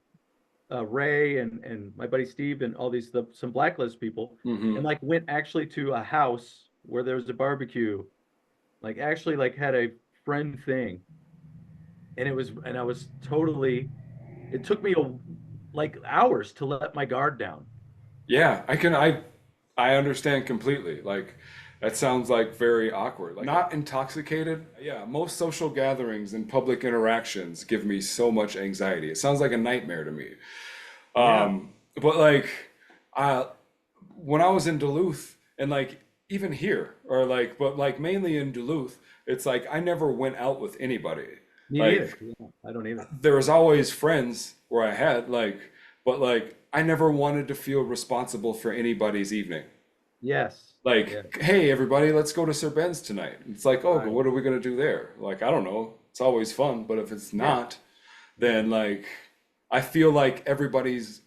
Ray and my buddy Steve and all some blacklist people, and hmm like went actually to a house where there was a barbecue, like actually like had a friend thing, and I was totally. It took me like hours to let my guard down. yeah, I understand completely. Like, that sounds like very awkward. Like, not intoxicated. Yeah, most social gatherings and public interactions give me so much anxiety. It sounds like a nightmare to me. Yeah. But like, I when I was in Duluth and like even here or like, but like mainly in Duluth, it's like I never went out with anybody. Me neither. Like, Yeah, I don't either. there was always friends where I had like, but like I never wanted to feel responsible for anybody's evening. Yes. Yeah. Like, hey everybody, let's go to Sir Ben's tonight. It's like, oh, but Right. what are we gonna do there? Like, I don't know. It's always fun, but if it's Yeah. not, then like I feel like everybody's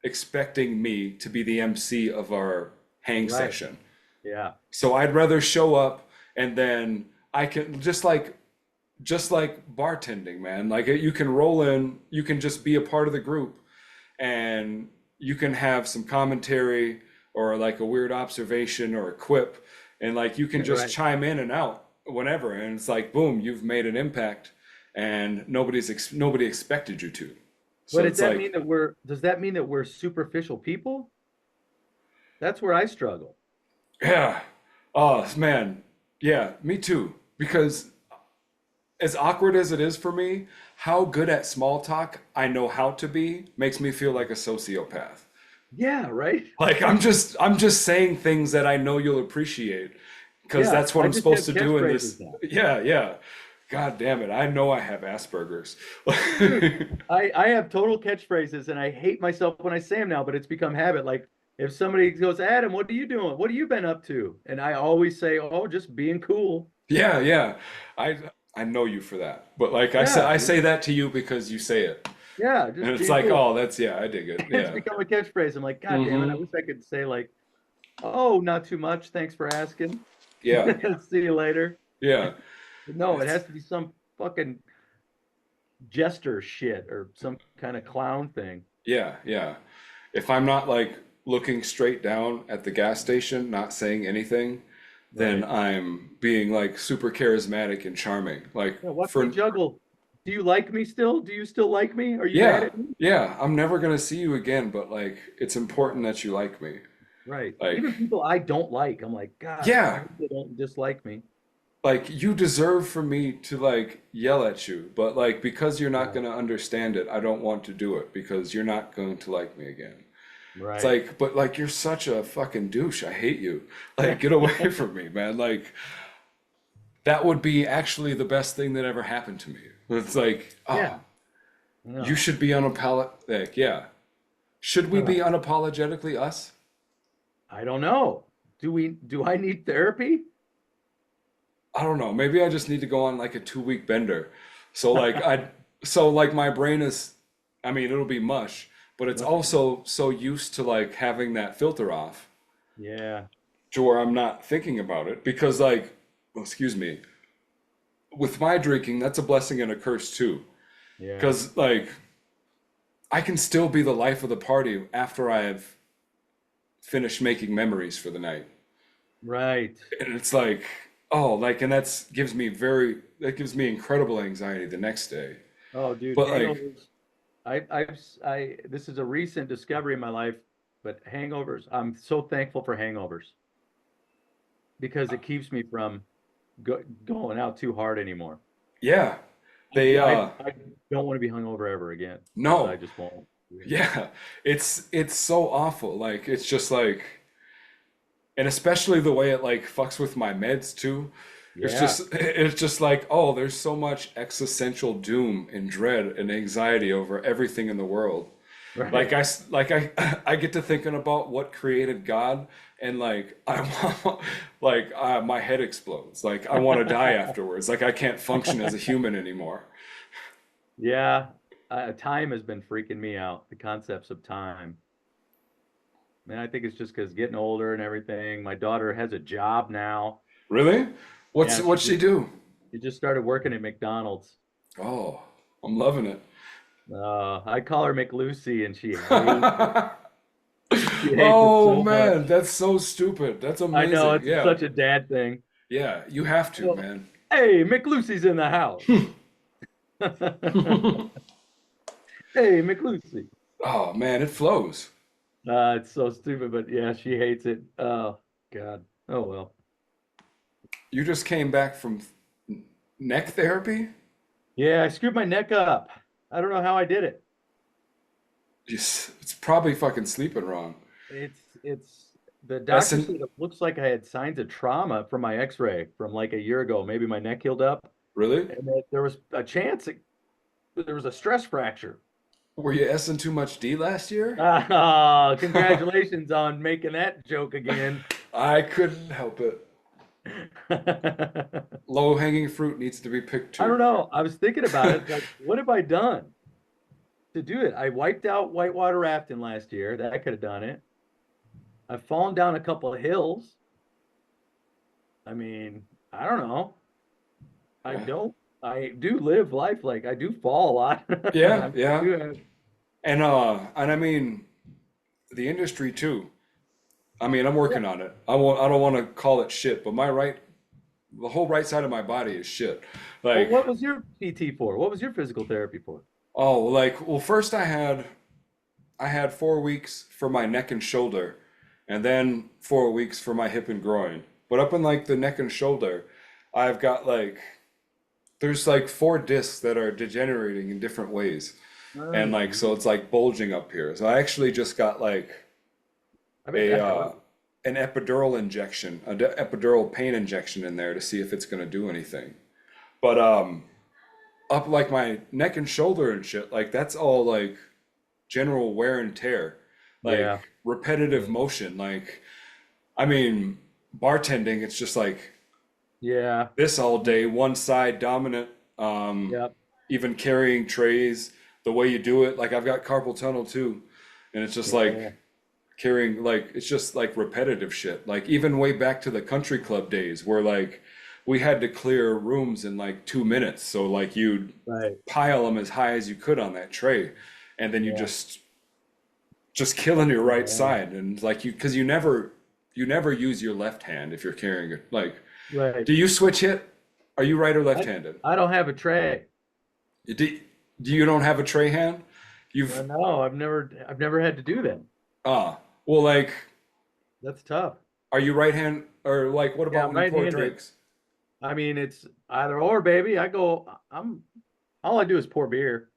expecting me to be the MC of our hang Right. session. Yeah. So I'd rather show up and then I can just like bartending, man. Like you can roll in, you can just be a part of the group and you can have some commentary or like a weird observation or a quip and like you can just Right. chime in and out whenever and it's like boom, you've made an impact and nobody expected you to. But So it's like does that mean that we're superficial people? That's where I struggle. yeah. Oh man. Yeah, me too. Because as awkward as it is for me, how good at small talk I know how to be makes me feel like a sociopath. Yeah, right? Like I'm just saying things that I know you'll appreciate because Yeah, that's what I I'm just have supposed to do in this. catchphrases now. Yeah, yeah. God damn it. I know I have Asperger's. Dude, I have total catchphrases and I hate myself when I say them now, but it's become habit. Like if somebody goes, Adam, what are you doing? What have you been up to? And I always say, oh, just being cool. Yeah, yeah. I I know you for that. But like Yeah, I say that to you because you say it. yeah, And just it's being like, cool. oh, that's yeah, I dig it. It's Yeah. become a catchphrase. I'm like, God damn it. I hmm wish I could say like, oh, not too much. Thanks for asking. Yeah. See you later. Yeah. No, it It's has to be some fucking jester shit or some kind of clown thing. yeah, yeah. If I'm not like looking straight down at the gas station, not saying anything, then Right. I'm being like super charismatic and charming. Like Yeah, what's the for juggle? Do you like me still? Do you still like me? Are you mad yeah, at me? yeah, I'm never gonna see you again, but like it's important that you like me. Right. Like Even people I don't like, I'm like, God, I yeah, hope they don't dislike me. like you deserve for me to like yell at you, but like because you're not Yeah. gonna understand it, I don't want to do it because you're not going to like me again. It's Right. like, but like you're such a fucking douche. I hate you. Like get away from me, man. Like that would be actually the best thing that ever happened to me. It's like, Yeah. oh, you No. should be unapologetic. Yeah. Should we be unapologetically us? I don't know. Do I need therapy? I don't know. Maybe I just need to go on like a 2 week bender. So like so like my brain is, I mean, it'll be mush, but it's Right. also so used to like having that filter off Yeah. to where I'm not thinking about it because like, well, excuse me, with my drinking, that's a blessing and a curse too. Yeah. Because like I can still be the life of the party after I have finished making memories for the night. Right. And it's like, oh, like, and that gives me incredible anxiety the next day. Oh, dude, But like, hangovers. This is a recent discovery in my life, but hangovers, I'm so thankful for hangovers because it keeps me from going out too hard anymore. yeah, they, I don't want to be hungover ever again. So I no, just won't. yeah, it's so awful. Like, it's just like, And especially the way it like fucks with my meds too. Yeah. It's just like, oh, there's so much existential doom and dread and anxiety over everything in the world. Like Right. I get to thinking about what created God, and like I want, like my head explodes. Like I want to die afterwards. Like I can't function as a human anymore. Yeah. Time has been freaking me out. The concepts of time. And I think it's just because getting older and everything. My daughter has a job now. Really? Yeah, What's she do? she just started working at McDonald's. Oh, I'm loving it. I call her McLucy, and she hates it. She hates it Oh so man, much. that's so stupid. That's I know amazing. it's Yeah. such a dad thing. Yeah, you have to, Well, man. hey, McLucy's in the house. Hey, McLucy. Oh man, it flows. It's so stupid, but yeah, she hates it. Oh God. Oh well. You just came back from neck therapy? Yeah, I screwed my neck up. I don't know how I did it. Just, it's probably fucking sleeping wrong. It's the doctor said Essen, it looks like I had signs of trauma from my X-ray from like a year ago. Maybe my neck healed up, really? and that there was a chance there was a stress fracture. Were you essing too much D last year? Ah, congratulations on making that joke again. I couldn't help it. I Low hanging fruit needs to be picked don't too. know. I was thinking about it. Like, what have I done to do it? I wiped out whitewater rafting last year. That could have done it. I've fallen down a couple of hills. I mean, I don't know. I Yeah. don't. I do live life like I do fall a lot. Yeah, I yeah. do have, And I mean the industry too. I mean, I'm working on it. I don't want to call it shit, but the whole right side of my body is shit. well, Like, what was your PT for? What was your physical therapy for? oh, like, well, first I had 4 weeks for my neck and shoulder, and then 4 weeks for my hip and groin. But up in like the neck and shoulder, I've got like there's like four discs that are degenerating in different ways. And like Oh, so it's like bulging up here. So I actually just got like I bet a that hurt. an epidural injection, epidural pain injection in there to see if it's gonna do anything. But up like my neck and shoulder and shit, like that's all like general wear and tear, like Yeah, repetitive motion. Like I mean, bartending, it's just like yeah, this all day, one side dominant, um, yep, even carrying trays, the way you do it. Like I've got carpal tunnel too, and it's just like yeah, carrying like it's just like repetitive shit. Like even way back to the country club days where like we had to clear rooms in like 2 minutes. So like you'd right, pile them as high as you could on that tray, and then you yeah, just killing your right yeah, side, and like because you never use your left hand if you're carrying it. Like, right. do you switch hit? Are you right or I left-handed? I don't have a tray. Do you don't have a tray hand? You've No, I've never had to do that. well, like, That's tough. are you right hand or like what Yeah, about I'm when you pour right-handed. drinks? I mean, it's either or, baby. I'm all I do is pour beer.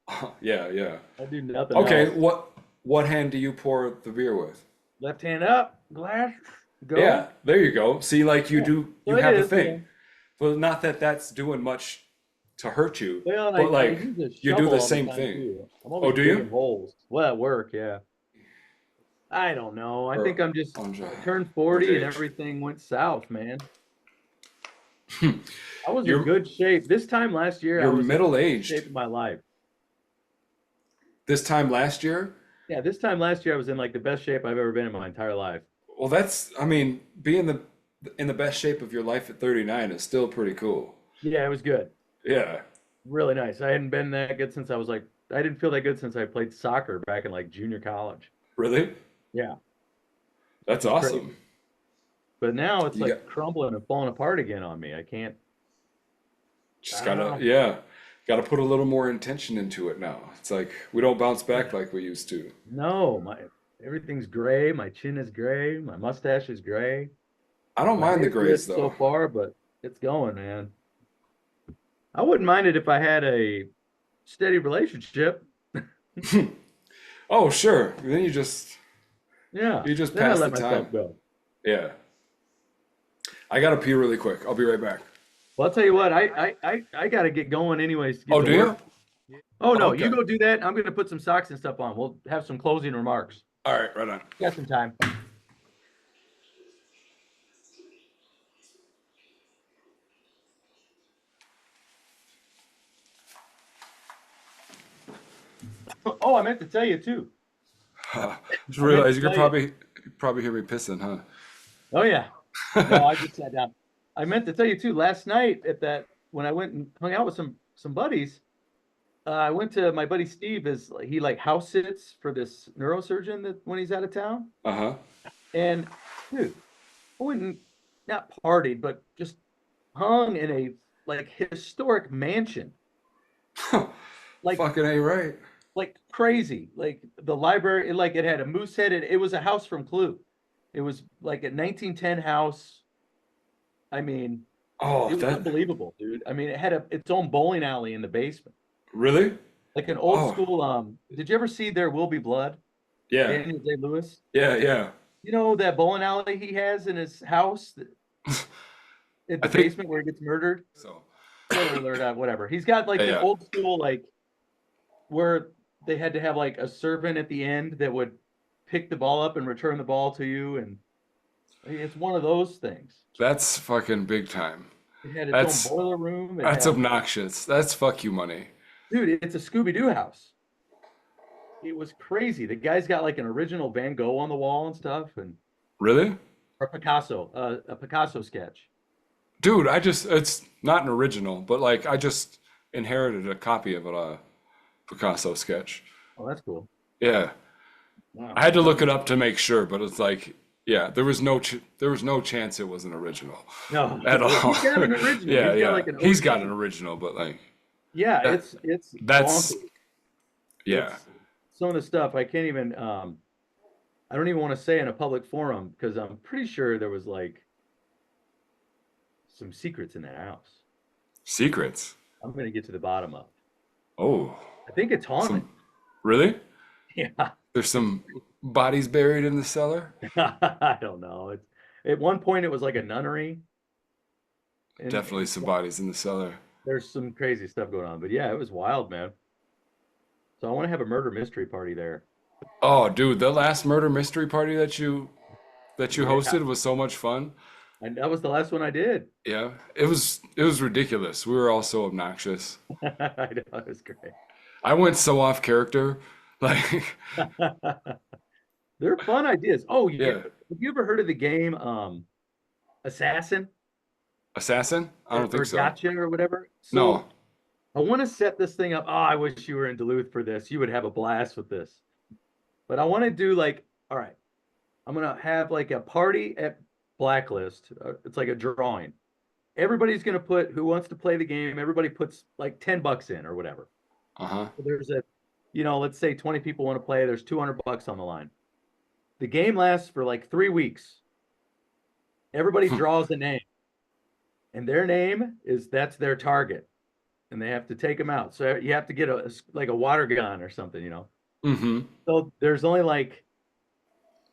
Yeah, yeah. I do nothing Okay, else. what hand do you pour the beer with? Left hand up, glass, Yeah, go. there you go. See, like Yeah. So you it have a is, yeah. thing. Well, not that that's doing much to hurt you, Well, and but I like use a you do shovel the all the same time thing. too. I'm Oh, always do digging you? holes. Well, at work, yeah. I don't know. I think Or I'm just on I turned with 40 and age? everything went south, man. I was in You're good shape. This time last year, I you're was in the middle best shape aged. of my life. This time last year? Yeah, this time last year, I was in like the best shape I've ever been in my entire life. Well, that's I mean, being in the best shape of your life at 39 is still pretty cool. Yeah, it was good. Yeah. Really nice. I hadn't been that good since I was like, I didn't feel that good since I played soccer back in like junior college. Really? Yeah, which That's is crazy. awesome. But now it's You got like crumbling and falling apart again on me. I can't, just I don't gotta know. yeah, gotta put a little more intention into it now. It's like we don't bounce back like we used to. No, everything's gray. My chin is gray. My mustache is gray. I don't My mind the hair's grays good so though. far, but it's going, man. I wouldn't mind it if I had a steady relationship. Oh, sure. Then Yeah, you just then I pass the let time. myself go. Yeah. I gotta pee really quick. I'll be right back. Well, I'll tell you what, I got to get going anyways to get Oh, to do you? work. Oh, no, you Okay. go do that. I'm going to put some socks and stuff on. We'll have some closing remarks. All right, right on. Got some time. Oh, I meant to tell you too. Just realized you could tell probably hear me pissing, huh? Oh yeah. No, I just sat down. I meant to tell you too. Last night at that when I went and hung out with some buddies, I went to my buddy Steve. Is he like house sits for this neurosurgeon that when he's out of town? Uh-huh. And dude, I went and not partied, but just hung in a like historic mansion, like Fucking A, right. like crazy. Like the library, like it had a moose head. It was a house from Clue. It was like a 1910 house. I mean, Oh, it was that unbelievable, dude. I mean, it had its own bowling alley in the basement, really? like an old Oh, school. Did you ever see There Will Be Blood? yeah. Daniel Day-Lewis. Yeah, yeah. You know that bowling alley he has in his house at I the think basement where he gets murdered. so. Spoiler alert, whatever. He's got like Yeah, an yeah. old school like where they had to have like a servant at the end that would pick the ball up and return the ball to you, and it's one of those things. That's fucking big time. It had its own That's boiler room. It that's had, obnoxious. That's fuck you money. dude, it's a Scooby-Doo house. It was crazy. The guy's got like an original Van Gogh on the wall and stuff, and Really? or Picasso, a Picasso sketch. Dude, it's not an original, but like I just inherited a copy of a Picasso sketch. Oh, that's cool. Yeah. Wow. I had to look it up to make sure, but it's like, yeah, there was no chance it was an original No, at all. he's got an original. Yeah, He's got yeah. like an He's got OG. an original, but like Yeah, that it's that's bonkers. yeah. It's some of the stuff I can't even I don't even want to say in a public forum because I'm pretty sure there was like some secrets in that house. Secrets. I'm gonna get to the bottom of. Oh, I think it's haunted. some really? Yeah. There's some bodies buried in the cellar? I don't know. It's at one point it was like a nunnery, and Definitely some bodies in the cellar. there's some crazy stuff going on. But yeah, it was wild, man. So I want to have a murder mystery party there. Oh, dude, the last murder mystery party that you Yeah, hosted was so much fun. and that was the last one I did. Yeah, it was ridiculous. We were all so obnoxious. I know it was great. I went so off character. Like, They're fun ideas. Oh, yeah. yeah, Have you ever heard of the game Assassin assassin? I don't or think so. Gotcha or whatever? No. So I want to set this thing up. Oh, I wish you were in Duluth for this. You would have a blast with this. But I want to do like, all right, I'm gonna have like a party at Blacklist. It's like a drawing. Everybody's gonna put who wants to play the game. Everybody puts like $10 in or whatever. Uh-huh. So there's let's say 20 people want to play. There's $200 on the line. The game lasts for like 3 weeks. Everybody draws a name, and their name that's their target, and they have to take them out. So you have to get like a water gun or something. Mm-hmm. So there's only like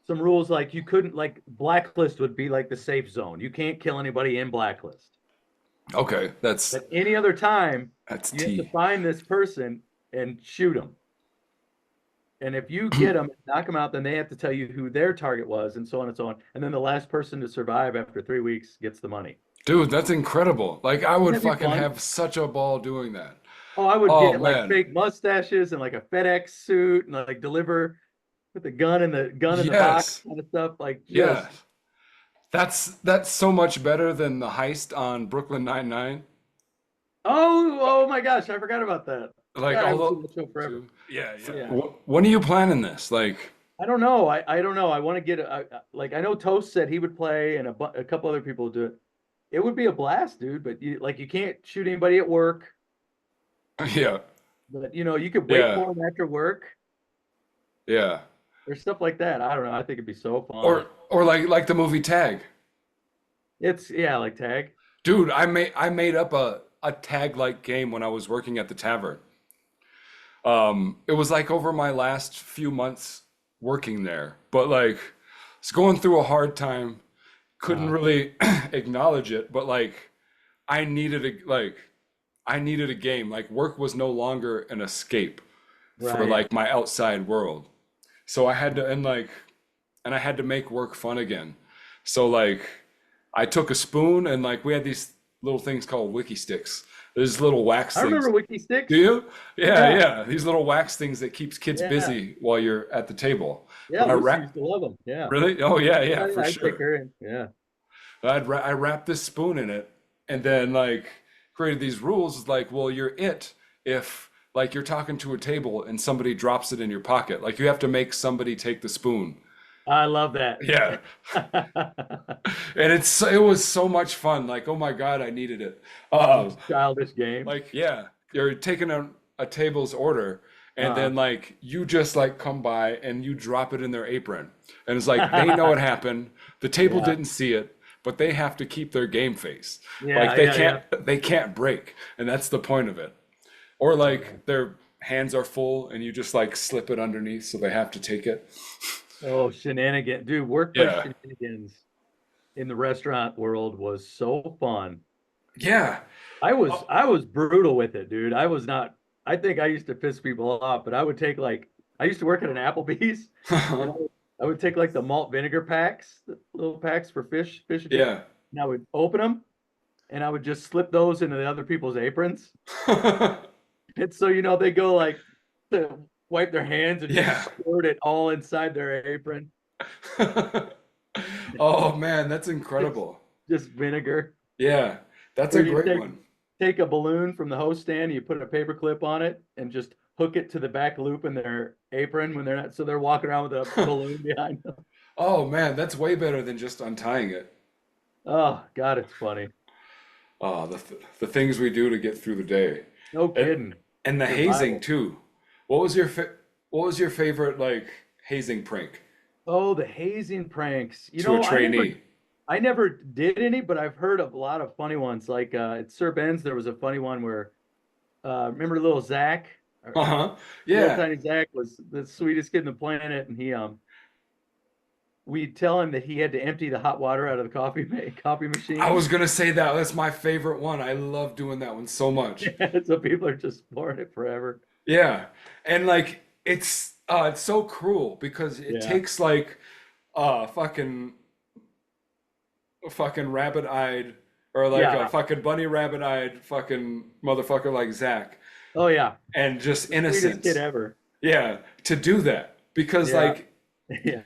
some rules, like you couldn't like Blacklist would be like the safe zone. You can't kill anybody in Blacklist. Okay, But any other time, that's you have to T. find this person and shoot them. And if you get them, knock them out, then they have to tell you who their target was, and so on and so on. And then the last person to survive after 3 weeks gets the money. Dude, that's incredible. Like I would Wouldn't that be fucking fun? have such a ball doing that. Oh, I would Oh get like man. fake mustaches and like a FedEx suit and like deliver with the gun in the box Yes. kind of stuff. Like Yeah. just That's so much better than the heist on Brooklyn Nine-Nine. oh my gosh, I forgot about that. Like God, I haven't all seen the show forever. yeah, So, yeah. yeah. When are you planning this? Like, I don't know. I don't know. I want to get like I know Toast said he would play and a couple other people would do it. It would be a blast, dude. But you can't shoot anybody at work. yeah, But you could wait yeah, for them after work yeah. or stuff like that. I don't know. I think it'd be so fun. Or like the movie Tag. It's like tag. Dude, I made up a tag-like game when I was working at the tavern. It was like over my last few months working there, but like it's going through a hard time, couldn't really acknowledge it, but like I needed a game. Like work was no longer an escape for Right. like my outside world. So I had to and I had to make work fun again. So like I took a spoon and like we had these little things called wiki sticks. There's little wax I things. remember Wiki Sticks. Do you? Yeah, Yeah. yeah. These little wax things that keeps kids Yeah. busy while you're at the table. Yeah. But I Lucy used wrap to love them. Yeah. really? Oh yeah, yeah, Yeah, for I'd take sure. her in. Yeah. I wrapped this spoon in it and then like created these rules like, well, you're it if like you're talking to a table and somebody drops it in your pocket. Like you have to make somebody take the spoon. I love that. Yeah. And it was so much fun. Like, oh my God, I needed it. Childish game. Like, yeah, you're taking a table's order and Uh, then like you just like come by and you drop it in their apron. And it's like they know it happened. The table yeah. didn't see it, but they have to keep their game face. Yeah. Like Yeah. they can't break. And that's the point of it. Or like their hands are full and you just like slip it underneath so they have to take it. Oh, shenanigans. Dude, workplace Yeah. shenanigans in the restaurant world was so fun. Yeah. I was brutal with it, dude. I was not, I think I used to piss people off, but I would take like, I used to work at an Applebee's and I would take like the malt vinegar packs, the little packs for fish and chips, Yeah. and I would open them and I would just slip those into the other people's aprons. And so, they go like to wipe their hands and Yeah. just squirt it all inside their apron, Oh man, that's incredible. just vinegar. Yeah, that's Or a you great one. take a balloon from the host stand, you put a paper clip on it and just hook it to the back loop in their apron when they're not, so they're walking around with a balloon behind them. Oh man, that's way better than just untying it. Oh, God, it's funny. Oh, the things we do to get through the day. No And, kidding. and the hazing Survival. too. What was your favorite like hazing prank Oh, the hazing pranks. to a trainee? I never did any, but I've heard of a lot of funny ones. Like at Sir Ben's, there was a funny one where, remember little Zach? Uh-huh. Little Yeah. tiny Zach was the sweetest kid in the planet, and we'd tell him that he had to empty the hot water out of the coffee machine. I was gonna say that. That's my favorite one. I love doing that one so much. So people are just pouring it forever. Yeah. And like it's so cruel because it Yeah. takes like fucking rabbit-eyed or like a Yeah. fucking bunny rabbit-eyed fucking motherfucker like Zach Oh yeah. and just Sweetest innocence. kid ever. Yeah, to do that because Yeah. like Yeah.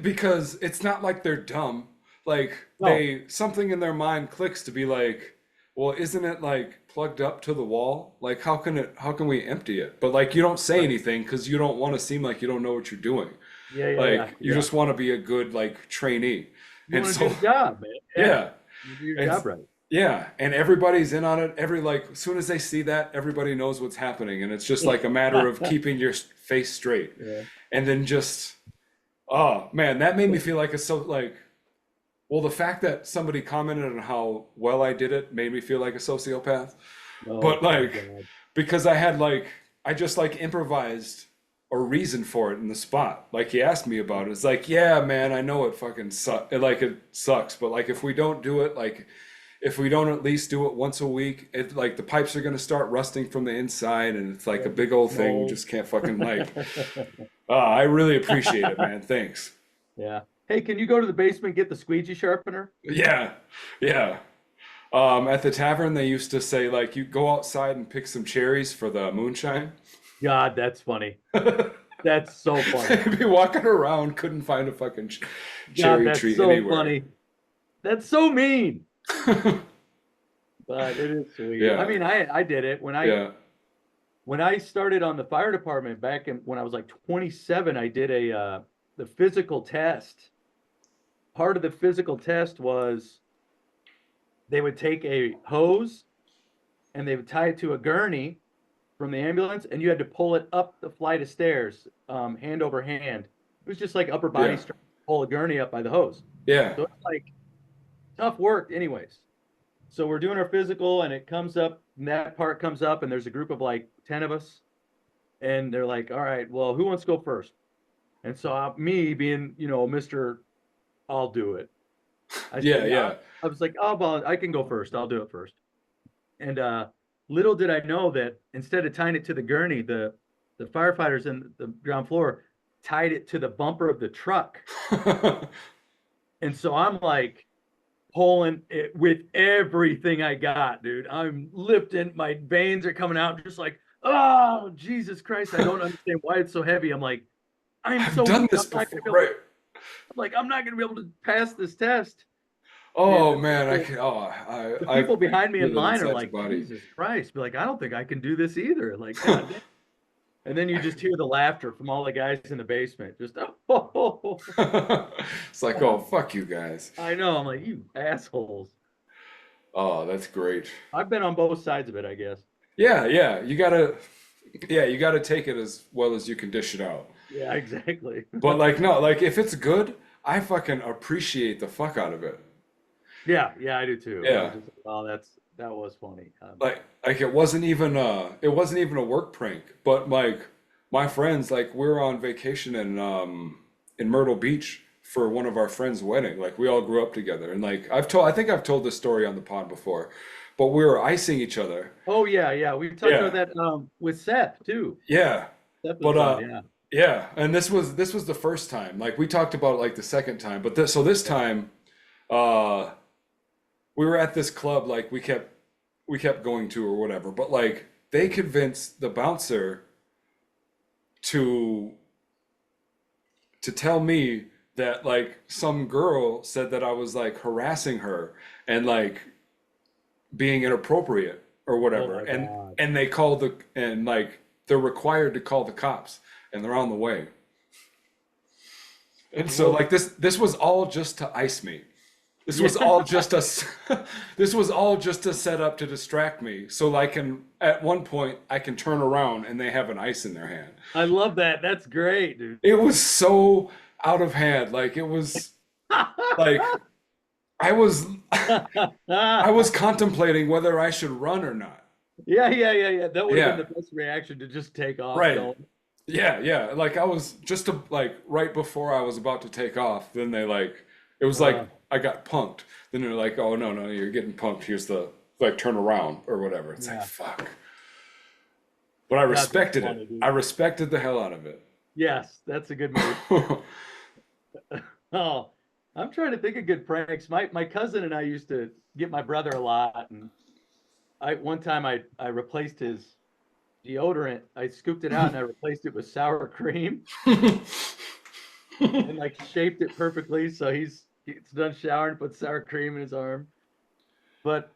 because it's not like they're dumb. Like No. something in their mind clicks to be like, well, isn't it like plugged up to the wall? Like how can we empty it? But like you don't say anything because you don't want to seem like you don't know what you're doing. Yeah. Yeah. Like Yeah. you Yeah. just want to be a good like trainee. You And want to so do the job, man. yeah. You do your And job right. yeah, and everybody's in on it. As soon as they see that, everybody knows what's happening, and it's just like a matter of keeping your face straight. Yeah. And then just, oh man, that made me feel like well, the fact that somebody commented on how well I did it made me feel like a sociopath. Oh, But my like, God. because I just like improvised a reason for it in the spot. Like he asked me about it. It's like, yeah, man, I know it fucking sucks. Like it sucks, but like if we don't do it, like if we don't at least do it once a week, it like the pipes are gonna start rusting from the inside, and it's like a big old thing. We No. just can't fucking like. I really appreciate it, man. Thanks. Yeah. Hey, can you go to the basement and get the squeegee sharpener? Yeah, yeah. At the tavern, they used to say like, you go outside and pick some cherries for the moonshine. God, that's funny. That's so funny. Be walking around, couldn't find a fucking God, cherry that's tree so anywhere. funny. That's so mean. But it is sweet. Yeah. I mean, I did it when Yeah. I started on the fire department when I was like 27. I did the physical test. Part of the physical test was they would take a hose and they would tie it to a gurney from the ambulance, and you had to pull it up the flight of stairs, hand over hand. It was just like upper body Yeah. strength, pull a gurney up by the hose. Yeah. So it's like tough work, anyways. So we're doing our physical, and it comes up, and that part comes up, and there's a group of like 10 of us, and they're like, "All right, well, who wants to go first?" And so me being, Mr. I'll do it. I Yeah, said, yeah. I was like, oh, well, I can go first. I'll do it first. And little did I know that instead of tying it to the gurney, the firefighters in the ground floor tied it to the bumper of the truck. And so I'm like pulling it with everything I got, dude. I'm lifting, my veins are coming out, just like, oh, Jesus Christ. I don't understand why it's so heavy. I'm like, I'm I've so done weak. this before, right? I'm not gonna be able to pass this test. And Oh man, I can. Oh, the I people behind me feel in it line are inside like, your body. Jesus Christ. Be like, I don't think I can do this either. Like, God damn. And then you just hear the laughter from all the guys in the basement. Just, oh, It's like, oh, fuck you guys. I know. I'm like, you assholes. Oh, that's great. I've been on both sides of it, I guess. Yeah, yeah. You gotta take it as well as you can dish it out. Yeah, exactly. But like, no, like if it's good, I fucking appreciate the fuck out of it. Yeah, I do too. I was Yeah. just like, oh, that was funny. Like it wasn't even a work prank, but like my friends, like we were on vacation in Myrtle Beach for one of our friends' wedding. Like we all grew up together, and like I think I've told this story on the pod before, but we were icing each other. Oh yeah. We talked Yeah, about that with Seth too. yeah, Seth was but on, yeah. yeah, and this was the first time. Like we talked about it like the second time, but this time, uh, we were at this club. Like we kept going to or whatever, but like they convinced the bouncer to tell me that like some girl said that I was like harassing her and like being inappropriate or Oh whatever, my God. and they called and like they're required to call the cops and they're on the way. And so Well, like this was all just to ice me. This was all just a this was all just a setup to distract me. So like at one point I can turn around and they have an ice in their hand. I love that. That's great, dude. It was so out of hand. Like it was like I was I was contemplating whether I should run or not. Yeah. That would have Yeah. been the best reaction, to just take off. Right. Going, Yeah. Like I was like right before I was about to take off, then they like it was like wow. I got punked. Then they're like, "Oh no, you're getting punked. Here's the like turn around or whatever." It's like Yeah. fuck. But I That's respected funny, it. dude. I respected the hell out of it. Yes, that's a good move. Oh, I'm trying to think of good pranks. My cousin and I used to get my brother a lot, and one time I replaced his deodorant. I scooped it out and I replaced it with sour cream and like shaped it perfectly so he's done showering, put sour cream in his arm. But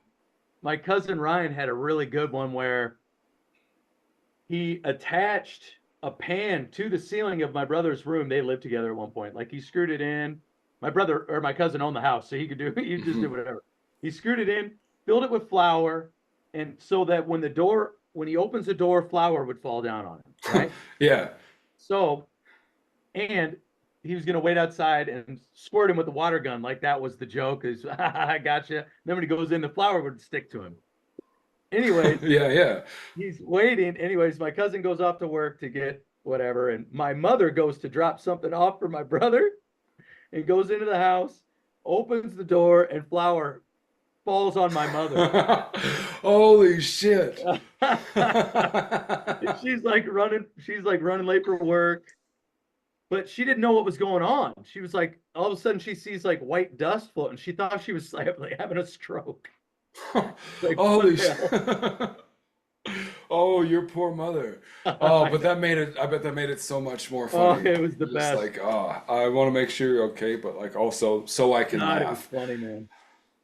my cousin Ryan had a really good one where he attached a pan to the ceiling of my brother's room. They lived together at one point. Like he screwed it in. My brother or my cousin owned the house, so he could do he just did whatever. He screwed it in, filled it with flour, and so that when he opens the door, flour would fall down on him, right? Yeah. So, and he was gonna wait outside and squirt him with the water gun, like that was the joke. Is I gotcha. Then when he goes in, the flour would stick to him. Anyways, Yeah. he's waiting. Anyways, my cousin goes off to work to get whatever, and my mother goes to drop something off for my brother and goes into the house, opens the door, and flour falls on my mother. Holy shit. And she's like running late for work, but she didn't know what was going on. She was like, all of a sudden she sees like white dust floating. She thought she was like having a stroke. Like, Holy what the hell? shit. Oh, your poor mother. Oh, but that made it, I bet that made it so much more Oh, funny. it was the Just best. like, oh, I want to make sure you're okay, but like also so I can God, it was laugh. funny, man.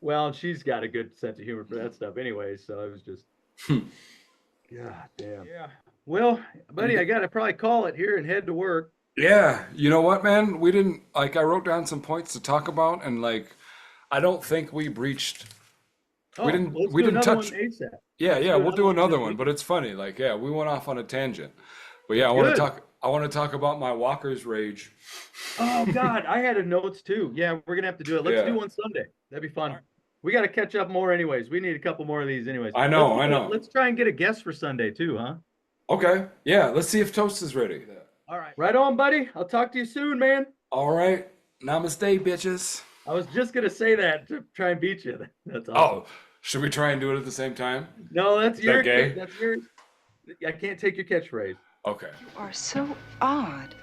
Well, and she's got a good sense of humor for that stuff anyway, so it was just, God damn. Yeah. Well, buddy, I gotta probably call it here and head to work. Yeah, you know what, man? We didn't like I wrote down some points to talk about and like I don't think we breached Oh, we didn't let's we do didn't another touch one ASAP. Yeah, Let's yeah, do we'll do another this one, week. but it's funny. Like, yeah, we went off on a tangent. But yeah, Good. I want to talk about my walker's rage. Oh God, I had a notes too. Yeah, we're gonna have to do it. Let's do Yeah. one Sunday. That'd be fun. We got to catch up more anyways. We need a couple more of these anyways. I know. Let's try and get a guest for Sunday too, huh? Okay. Yeah, let's see if Toast is ready. All right. Right on, buddy. I'll talk to you soon, man. All right. Namaste, bitches. I was just gonna say that to try and beat you. That's awesome. Oh, should we try and do it at the same time? No, that's Is that your gay? that's your. I can't take your catchphrase. Okay. You are so odd.